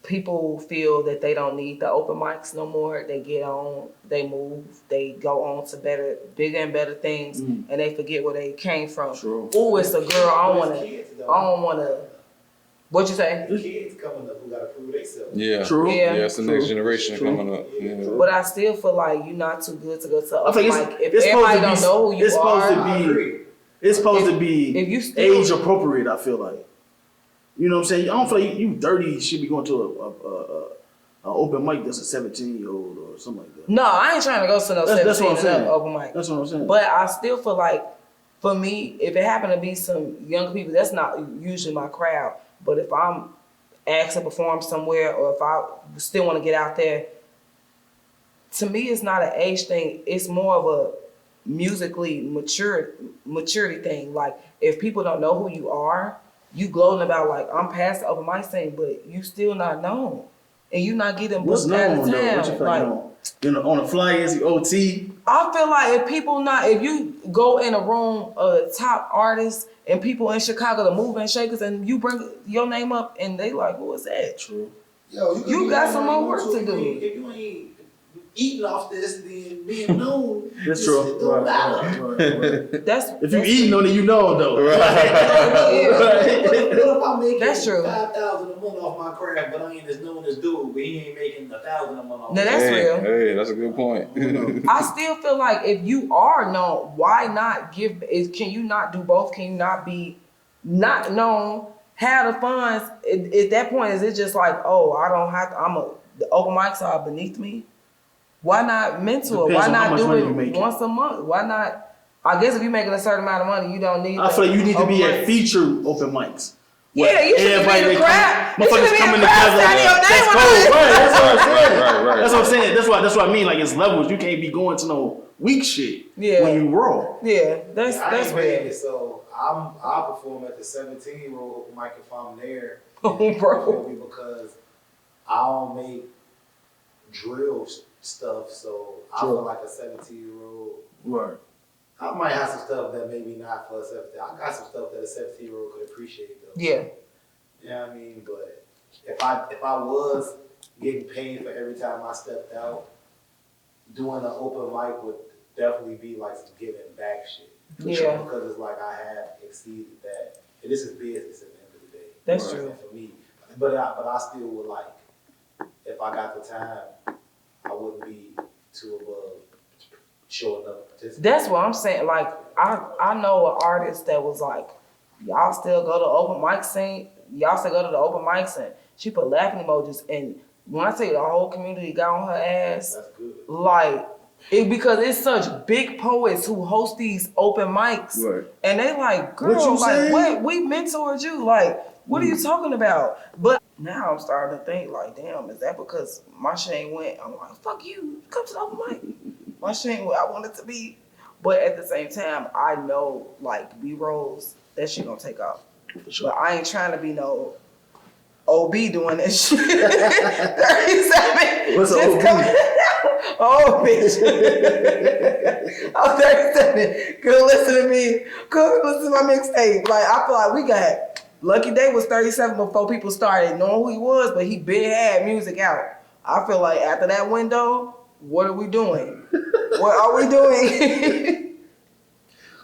People feel that they don't need the open mics no more. They get on, they move, they go on to bigger and better things, and they forget where they came from. True. Oh, it's a girl. I don't wanna. What you say? Kids coming up who gotta prove themselves. Yeah. True. Yeah. Yeah, it's the next generation coming up. Yeah. But I still feel like you're not too good to go to I open think mic. If it's supposed everybody to be- don't know who you it's supposed are, to I agree. It's supposed If- to be if you still- age appropriate, I feel like. You know what I'm saying? I don't feel like you dirty should be going to a open mic that's a 17-year-old or something like that. no, I ain't trying to go to no That's what I'm 17 and saying. up open mic. That's what I'm saying. But I still feel like, for me, if it happened to be some young people, that's not usually my crowd. But if I'm asked to perform somewhere, or if I still want to get out there, to me, it's not an age thing. It's more of a musically maturity thing. Like, if people don't know who you are, you gloating about like I'm past the open mic scene, but you still not known, and you not getting What's booked out known of though? What you town. feel Like known? You know, on the flyers, the OT. I feel like if you go in a room, top artists and people in Chicago, the moving shakers, and you bring your name up, and they like, who is that? True. Yo, You got some more work to do. If you ain't eating off this, then being known. That's it true. don't matter. Right. That's If you eating on it, you know though. Yeah. What if I'm making That's true. 5,000 a month off my craft, but I ain't as known as dude, but he ain't making 1,000 a month off. Now that's real. Hey, that's a good point. I still feel like if you are known, why not give? Can you not do both? Can you not be not known? Have the funds. At that point, is it just like, oh, I don't have to? The open mics are beneath me. Why not mentor? Depends Why on how not much do money you it making. once a month? Why not? I guess if you're making a certain amount of money, you don't need. I feel like you need to open be mics. at featured open mics. Yeah, you should Everybody be in the that crowd. come- You should motherfuckers be in coming the crowd together. signing your That's name on cold. it. Right, that's what I'm saying. Right. That's what I'm saying. That's what I mean. Like it's levels. You can't be going to no weak shit Yeah. when you raw. Yeah, that's I that's ain't made real. it, so I perform at the 17-year-old open mic if I'm there. Oh, You bro. feel me? Because I don't make drill stuff, so I Sure. feel like a 17-year-old. Right. I might have some stuff that maybe not for a 17. I got some stuff that a 17-year-old could appreciate though. Yeah. You know what I mean? But if I was getting paid for every time I stepped out, doing an open mic would definitely be like some giving back shit. For Yeah. sure, because it's like I have exceeded that. And this is business at the end of the day. That's You know what I'm true. saying, for me. But I still would like, if I got the time, I wouldn't be too above showing up. That's what I'm saying. Like I know an artist that was like, y'all still go to open mic scene. Y'all still go to the open mics, and she put laughing emojis. And when I tell you the whole community got on her ass, That's good. like because it's such big poets who host these open mics, Right. and they like, What girl, you like saying? what we mentored you, like what are you talking about? But now I'm starting to think like, damn, is that because my shit ain't went? I'm like, fuck you, come to the open mic. My shit ain't what I want it to be. But at the same time, I know like B-rolls, that shit gonna take off. For sure. But I ain't trying to be no OB doing that shit. 37. What's a just OB? coming down. Oh, bitch. I'm 37. Go listen to me. Go listen to my mixtape. Like, I feel like we got, Lucky Day was 37 before people started knowing who he was, but he been had music out. I feel like after that window, what are we doing? What are we doing?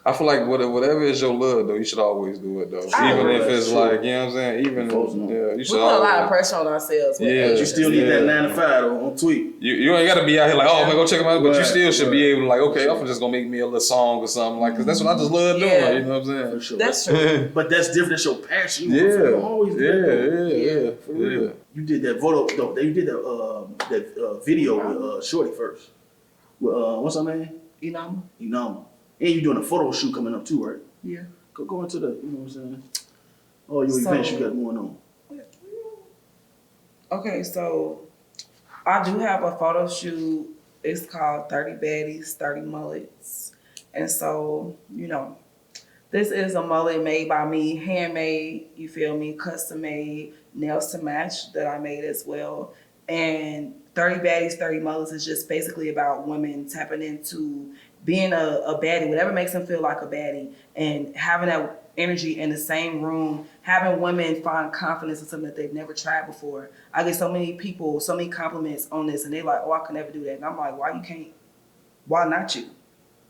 I feel like whatever is your love though, you should always do it though. I Even agree. if it's That's true. like, you know what I'm saying? Even Folks know. yeah, you We should put a lot of always. pressure on ourselves. with Yeah. But you still need that Yeah. 9 to 5 though, on tweet. You ain't gotta be out here like, oh man, go check them out, but you Right, still should be right. able to like, okay, I'm just gonna make me a little song or something like, cause that's what I just love doing. Yeah. You know what I'm For saying? sure. That's true. But that's different. That's your passion. You Yeah, don't always do that, though. yeah. For real. You did that photo though. You did that video with Shorty first. With what's her name? Inama. And you doing a photo shoot coming up too, right? Yeah. Go into the, you know what I'm saying? All your So- events you got going on. Okay, so I do have a photo shoot. It's called 30 Baddies, 30 Mullets. And so, you know, this is a mullet made by me, handmade, you feel me, custom made, nails to match that I made as well. And 30 Baddies, 30 Mullets is just basically about women tapping into being a baddie, whatever makes them feel like a baddie, and having that energy in the same room, having women find confidence in something that they've never tried before. I get so many people, so many compliments on this, and they're like, oh, I could never do that. And I'm like, why you can't? Why not you?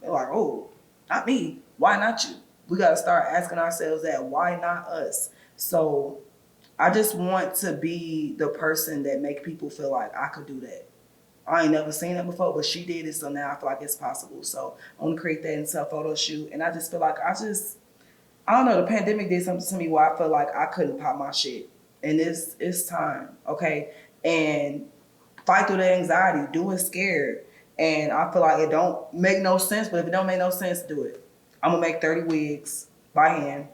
They're like, oh, not me. Why not you? We got to start asking ourselves that, why not us? So I just want to be the person that make people feel like I could do that. I ain't never seen that before, but she did it, so now I feel like it's possible. So I want to create that into a photo shoot, and I just feel like I don't know, the pandemic did something to me where I feel like I couldn't pop my shit, and it's time, okay? And fight through that anxiety, do it scared, and I feel like it don't make no sense, but if it don't make no sense, do it. I'm gonna make 30 wigs by hand,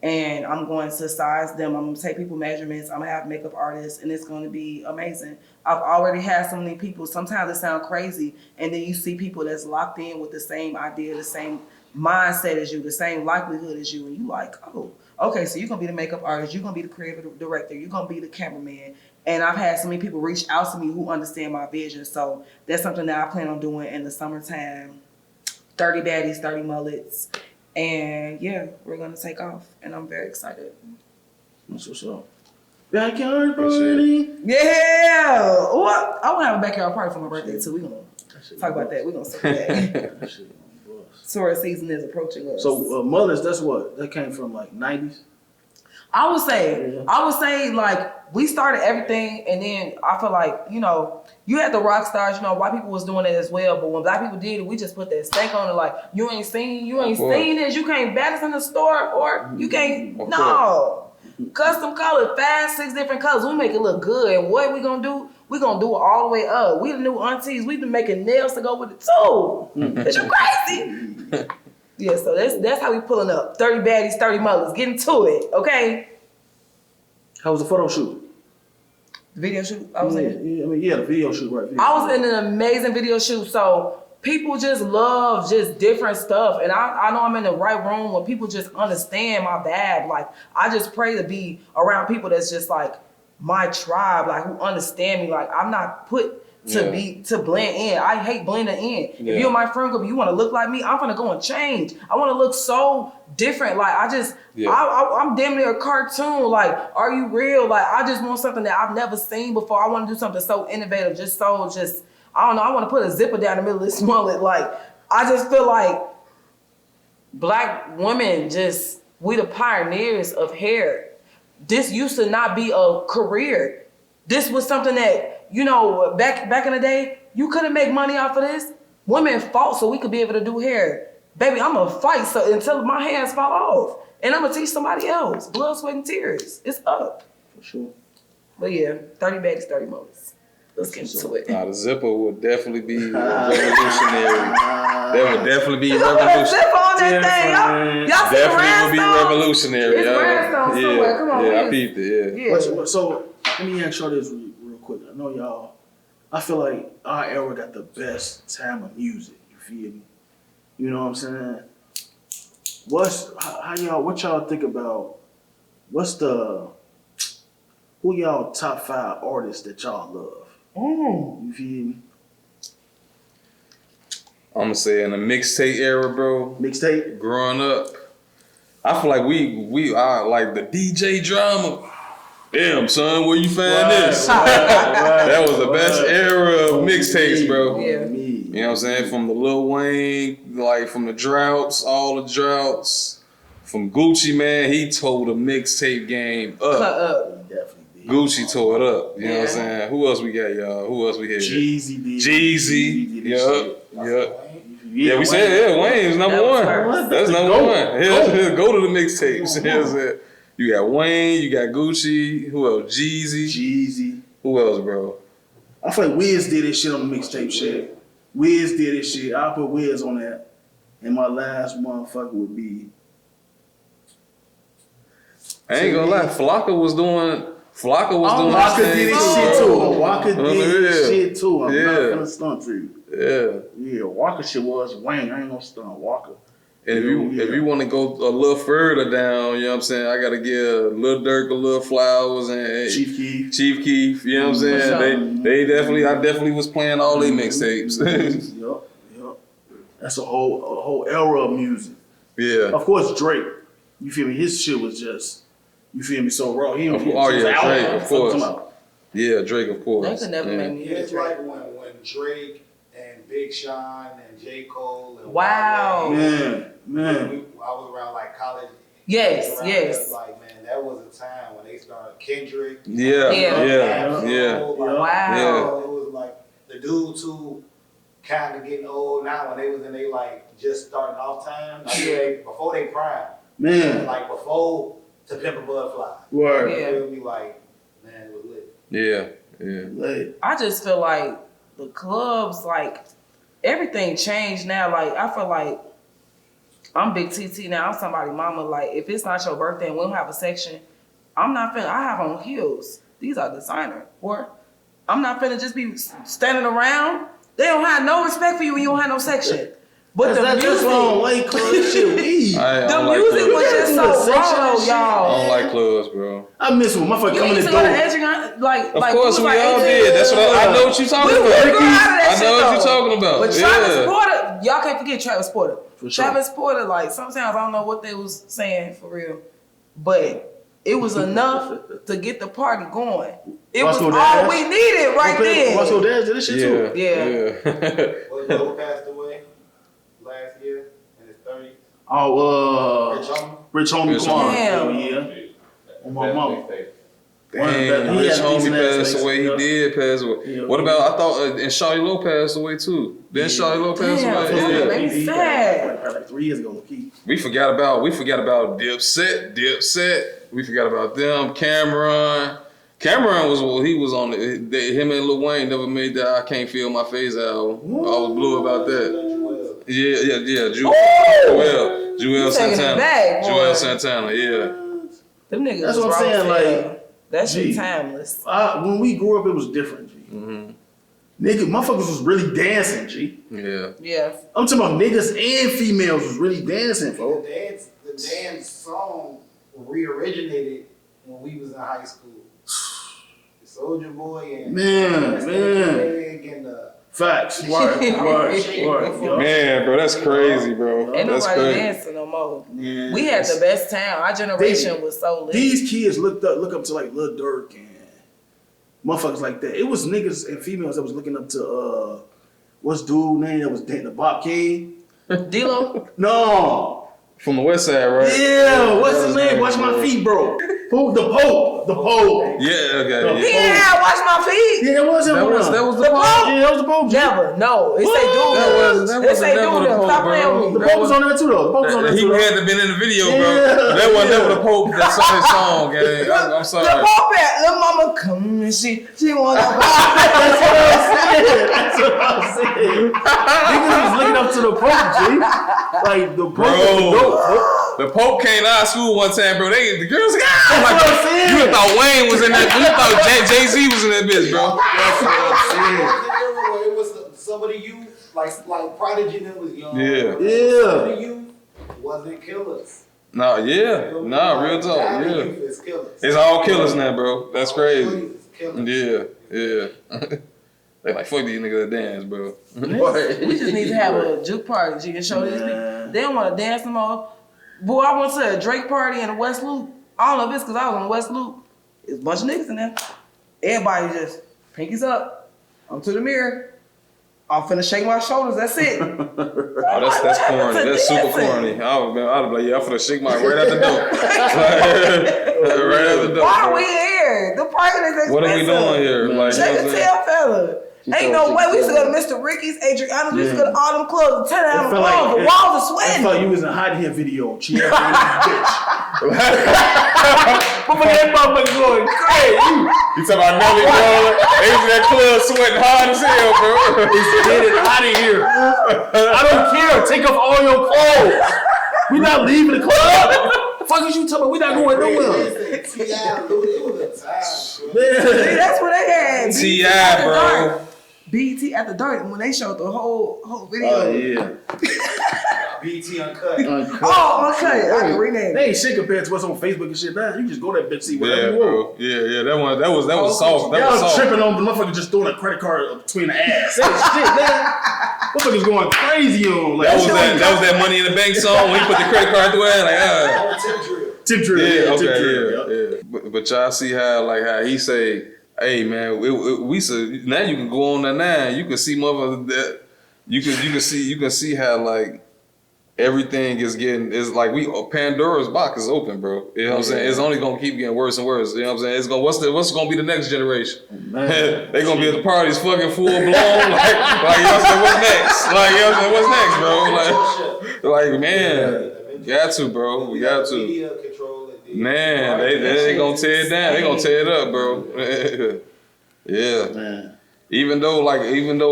and I'm going to size them. I'm gonna take people measurements. I'm gonna have makeup artists, and it's gonna be amazing. I've already had so many people. Sometimes it sounds crazy, and then you see people that's locked in with the same idea, the same mindset as you, the same likelihood as you, and you like, oh, okay, so you're gonna be the makeup artist, you're gonna be the creative director, you're gonna be the cameraman. And I've had so many people reach out to me who understand my vision. So that's something that I plan on doing in the summertime. 30 baddies, 30 mullets. And yeah, we're gonna take off. And I'm very excited. That's what's up. Backyard party. Yeah! What? I wanna have a backyard party for my birthday too. We're gonna talk about that. We're gonna circle that. That shit on bus. Tourist season is approaching us. So mothers, that's what? That came from like 90s? I would say like we started everything, and then I feel like, you know, you had the rock stars, you know, white people was doing it as well, but when black people did it, we just put that stank on it, like you ain't seen this, you can't buy this in the store, or you can't custom color, 5, 6 different colors, we make it look good. And what we gonna do? We gonna do it all the way up. We the new aunties, we been making nails to go with it too. Is you crazy? Yeah, so that's how we pulling up. 30 baddies, 30 mothers. Getting to it, okay? How was the photo shoot? The video shoot, I was in. The video shoot, right? I was in an amazing video shoot, so people just love just different stuff. And I know I'm in the right room where people just understand my vibe. Like, I just pray to be around people that's just like my tribe, like who understand me. Like, I'm not put to blend in. I hate blending in. Yeah. If you're my friend group, you want to look like me, I'm gonna go and change. I want to look so different. Like I'm damn near a cartoon. Like, are you real? Like, I just want something that I've never seen before. I want to do something so innovative, just I don't know. I want to put a zipper down the middle of this mullet. Like, I just feel like black women we the pioneers of hair. This used to not be a career. This was something that, you know, back in the day, you couldn't make money off of this. Women fought so we could be able to do hair. Baby, I'm gonna fight until my hands fall off. And I'm gonna teach somebody else. Blood, sweat, and tears. It's up. For sure. But yeah, 30 baddies, 30 mothers. Let's get into it. Nah, the zipper would definitely be revolutionary. That would definitely be revolutionary. Zipper on that thing. Y'all see the Definitely would be rhinestone? revolutionary. It's rhinestone somewhere. Come on, I please. peeped it. Yeah. Yeah. So let me ask y'all this real quick. I know y'all, I feel like our era got the best time of music. You feel me? You know what I'm saying? What y'all think about, who y'all top 5 artists that y'all love? You feel me? I'm gonna say in the mixtape era, bro. Mixtape? Growing up, I feel like we are like the DJ drama. Damn, son, where you find this? That was the best era of mixtapes, bro. Yeah. You know what I'm saying? From the Lil Wayne, like from the droughts, all the droughts. From Gucci, man, he tore the mixtape game up. Cut up. Definitely did. Gucci tore it up. You know what I'm saying? Who else we got, y'all? Who else we had? Jeezy did. Jeezy. Yup. Yeah, we Wayne. said, Wayne's number one. First. That's number one. Go to the mixtapes. You know what I'm saying? You got Wayne, you got Gucci. Who else? Jeezy. Who else, bro? I feel like Wiz did this shit on the mixtape shit. Wiz did this shit. I'll put Wiz on that. And my last motherfucker would be. I ain't gonna lie. Flocka was doing Waka his did thing his too, shit bro. too. Waka did his shit too. I'm not Yeah. gonna stunt to you. Yeah. Yeah, Waka shit was Wayne. I ain't gonna stunt Waka. And if you want to go a little further down, you know what I'm saying? I gotta give Lil Durk a little flowers and Chief Keef. Chief Keef, you know what I'm saying? I definitely was playing all their mixtapes. Yup. That's a whole era of music. Yeah. Of course, Drake. You feel me? His shit was just, you feel me, so raw. He don't Drake, of course. Yeah, Drake, of course. They could never make me hear It's Drake. like when Drake and Big Sean and J. Cole and Wow. Wale, Man. I was around like college. Yes. Like, man, that was a time when they started Kendrick. Yeah. Wow. It was like the dudes who kind of getting old now when they was in they like just starting off time. Like before they prime. Man. Like before To Pimp a Butterfly. Word. Yeah. It would be like, man, it was lit. Yeah. Like, I just feel like the clubs, like everything changed now. Like I feel like I'm Big TT now. I'm somebody's mama. Like if it's not your birthday and we don't have a section, I'm not finna. I have on heels. These are designer. Or I'm not finna just be standing around. They don't have no respect for you when you don't have no section. But the That's music, why I don't like clubs. This shit weed. I the don't like music clubs. was just so raw, I y'all. don't like clubs, bro. I miss when motherfucker You come in used the to go to door. Edgerton, like, Of course, was we like all 18. did. That's what I know what you talking We about. was grew out of that I shit, know what though. you're talking about. But Travis Porter, y'all can't forget Travis Porter. For sure. Travis Porter, like sometimes I don't know what they was saying for real, but it was enough to get the party going. It was Watch all No Dash. we needed right Watch your then. dads did this shit too. Yeah. Well, Joe passed away last year in his 30s. Oh, Rich Homie. Rich Homie Rich Quan. Homie. Hell yeah. On my mama. Damn, He Rich had Homie decent ass passed face, away. yeah. He did pass away. Yeah, What yeah. about, I thought, and Shawty Low passed away too. Didn't Shawty Low pass Damn, away? yeah. Yeah. Make me sad. Like 3 years ago, look, he. We forgot about Dipset. We forgot about them. Cameron was he was on him and Lil Wayne never made that I Can't Feel My Face album. I was blue about that. Yeah. Joel taking it Santana. back, boy. Joel Santana, yeah. Them niggas That's was what I'm raw saying, as like, hell. That shit G. timeless. When we grew up, it was different, G. Mm-hmm. Nigga, motherfuckers was really dancing, G. Yeah. Yeah. I'm talking about niggas and females was really dancing, folks. The dance song re-originated when we was in high school. Soulja Boy and Man. and Facts. Right. Yo. Man, bro, that's crazy, bro. Ain't That's nobody crazy. dancing no more. Yeah. We had the best time. Our generation They- was so lit. These kids look up to like Lil Durk and motherfuckers like that. It was niggas and females that was looking up to what's dude name that was dating the Bob King? D-Lo? No. From the west side, right? Yeah, what's his name? Watch my feet, bro. Who? The Pope. Yeah, okay. He Yeah. ain't had Watch My Feet. Yeah, that was him. That was The the Pope? Yeah, that was the Pope. G. Never. No. It say What? dude. It say dude. Stop playing with The me. Pope was on there too, though. The Pope was on there He too. had to been in the video, bro. Yeah. That was never the Pope that sang his song, gang. I'm The sorry. Pope at Lil Mama come and she wanna That's what I'm saying. That's what I'm saying. Niggas was looking up to the Pope, G. Like, the Pope Bro. was the dope, bro. The Pope came to our school one time, bro. The girls like, That's what I'm saying. you thought Wayne was in that. You thought Jay-Z was in that bitch, bro. That's what I'm saying. It was some of the youth, like Prodigy that was young. Yeah. Some of the youth wasn't killers. Nah, yeah. Nah, real talk. Now the Yeah. youth is killers. It's all killers now, bro. That's crazy. Youth is killers. Yeah. They like, fuck these niggas that dance, bro. We just need to have a juke party, G, and show these people. They don't want to dance no more. Boy, I went to a Drake party in the West Loop. I don't know if it's because I was on West Loop. There's a bunch of niggas in there. Everybody just, pinkies up. I'm to the mirror. I'm finna shake my shoulders. That's it. Oh, that's corny. That's super corny. I'd be like, yeah, I'm finna shake mine right out the door. Right out the door. Why are bro. we here? The party is expensive. What are we doing here? Like, you know Check what the I'm saying? tail fella. Ain't no way. We used to go to Mr. Ricky's, Adriana's. We used to go to all them clubs. Turn down the felt like- walls. The walls are I sweating. thought you was in a hide here video. She had bitch. But that motherfucker going crazy. You talking about Nelly, bro? They was in that club sweating hard as hell, bro. Get it out of here. I don't care. Take off all your clothes. We not leaving the club. Fuck is you talking about? We not going nowhere. It was a time. See, Man. that's what they had. T.I., BET After bro. Dark. BET After Dark, when they showed the whole video. Oh, yeah. BT Uncut. Oh, okay. I can rename it. They ain't shit compared to what's on Facebook and shit now. You just go that bitch, see whatever Yeah, you want. bro. Yeah. That was soft. That Y'all was soft. tripping on the motherfucker just throwing a credit card between the ass. That shit, man. Motherfuckers going crazy on. Like, That was that Money in the Bank song when he put the credit card through it. Like, Tip drill. Tip drill. yeah, tip okay, drill. yeah. But y'all see how he say, hey man, we said now you can go on there now. You can see motherfuckers that you can see how like everything is like Pandora's box is open, bro. You know what I'm saying? It's only gonna keep getting worse and worse. You know what I'm saying? What's gonna be the next generation? Man. They gonna be at the parties fucking full blown. like y'all said, what's next? Like y'all said, what's next, bro? Like man, got to, bro. We got to. Media control it. Man, they gonna tear it down. They gonna tear it up, bro. Yeah. Man. Even though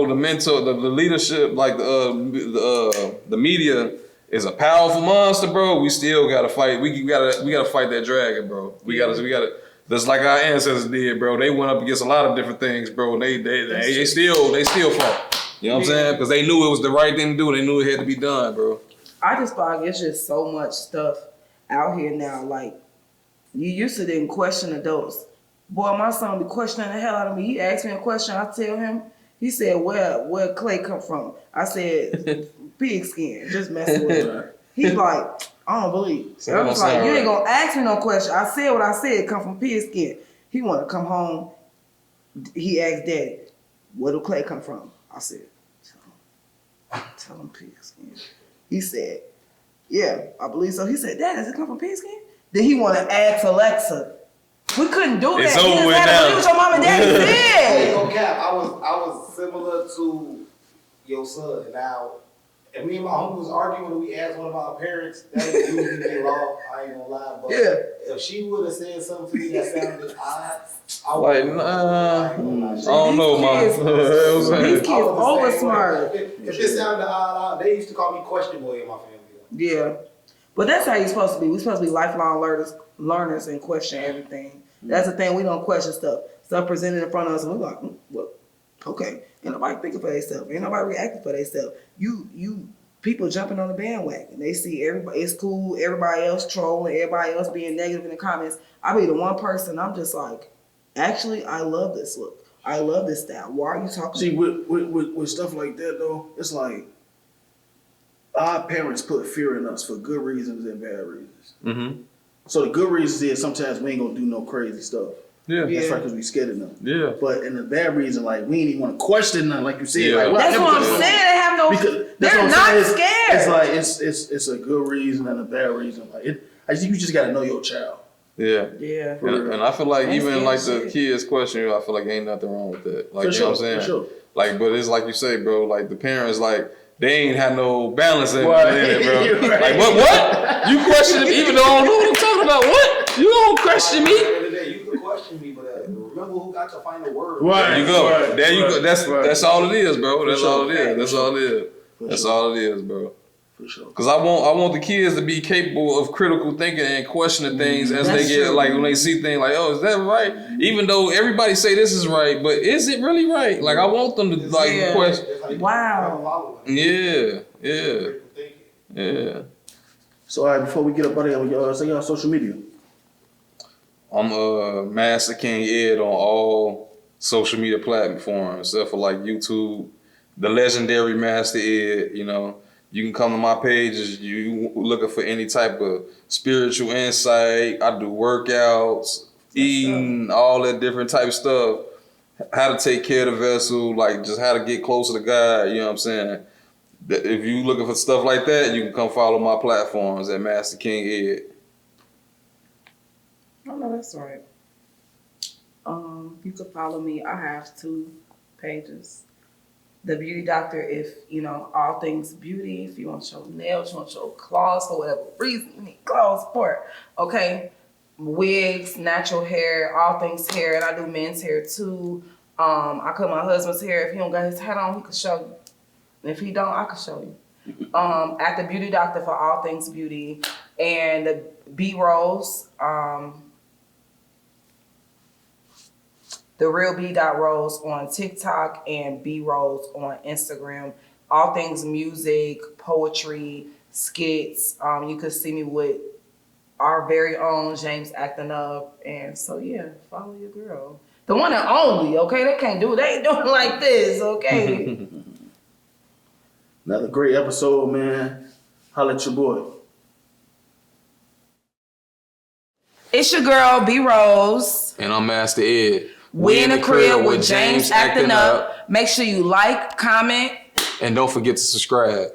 the mentor, the leadership, like the media is a powerful monster, bro. We still gotta fight. We gotta fight that dragon, bro. We gotta. That's like our ancestors did, bro. They went up against a lot of different things, bro. And they still fought. You know what I'm saying? Because they knew it was the right thing to do. They knew it had to be done, bro. I just feel like it's just so much stuff out here now. Like, you used to didn't question adults. Boy, my son be questioning the hell out of me. He asked me a question, I tell him. He said, where clay come from? I said, pig skin. Just messing with him. He's like, I don't believe. So I was like, you ain't gonna ask me no question. I said what I said, come from pig skin. He wanna come home. He asked Daddy, where do clay come from? I said, tell him pig skin. He said, yeah, I believe so. He said, Dad, does it come from pig skin? Then he wanna ask Alexa. We couldn't do that. It's He over just with had to now. believe what your mom and daddy Hey, said. no cap. I was similar to your son. Now, if me and my homie was arguing and we asked one of our parents, that would usually get off. I ain't gonna lie, but if she would have said something to me that sounded odd, I Like, would. nah, I don't know, man. These kids over smart. If it sounded odd, they used to call me question boy in my family. Yeah. But that's how you're supposed to be. We're supposed to be lifelong learners and question everything. That's the thing. We don't question stuff. Stuff presented in front of us, and we're like, well, okay. Ain't nobody thinking for themselves. Ain't nobody reacting for themselves. You people jumping on the bandwagon. They see everybody, it's cool, everybody else trolling, everybody else being negative in the comments. I be the one person, I'm just like, actually, I love this look. I love this style. Why are you talking See, about with stuff like that though, it's like our parents put fear in us for good reasons and bad reasons. Mm-hmm. So the good reasons is sometimes we ain't gonna do no crazy stuff. Yeah. That's right, because we scared of them. Yeah. But in the bad reason, like we ain't even want to question nothing, like you said. Yeah. Like, well, That's what I'm saying. They have no. Because that's They're what I'm not saying. scared. It's like it's a good reason and a bad reason. Like I think you just gotta know your child. Yeah. Yeah. And I feel like Ain't even scared like of the shit. kids question you, I feel like ain't nothing wrong with that. Like, For you know what I'm sure, saying? for sure. Like, but it's like you say, bro, like the parents, like, they ain't had no balance in Right. it, bro. Right. Like, what? You question me even though I don't know what I'm talking about? What? You don't question me? You could question me, but remember who got the final word. Right. There you go. Right. There you go. That's all it is, bro. That's sure. all it is. That's all it is. For That's sure. all it is, bro. For sure. Cause I want the kids to be capable of critical thinking and questioning things as That's they get true. like when they see things like, oh, is that right? Even though everybody say this is right, but is it really right? Like I want them to like Yeah. question. Wow. Yeah. So all right, before we get up out of here, say y'all social media. I'm Master King Ed on all social media platforms except for like YouTube, the legendary Master Ed, you know. You can come to my pages. You looking for any type of spiritual insight. I do workouts, eating, all that different type of stuff. How to take care of the vessel, like just how to get closer to God. You know what I'm saying? If you looking for stuff like that, you can come follow my platforms at Master King Ed. Oh no, that's right. You can follow me. I have 2 pages. The Beauty Doctor, if you know all things beauty, if you want your nails, you want your claws for whatever reason, you need claws for it. Okay, wigs, natural hair, all things hair, and I do men's hair too. I cut my husband's hair. If he don't got his hat on, he can show you. And if he don't, I can show you. At the Beauty Doctor for all things beauty, and the B Rose. The Real B. Rose on TikTok and B Rose on Instagram. All things music, poetry, skits. You could see me with our very own James Actin Up. And so yeah, follow your girl. The one and only, okay? They can't do it. They ain't doing it like this, okay? Another great episode, man. Holla at your boy. It's your girl, B Rose. And I'm Master Ed. We in the crib with James Actin Up. Make sure you like, comment, and don't forget to subscribe.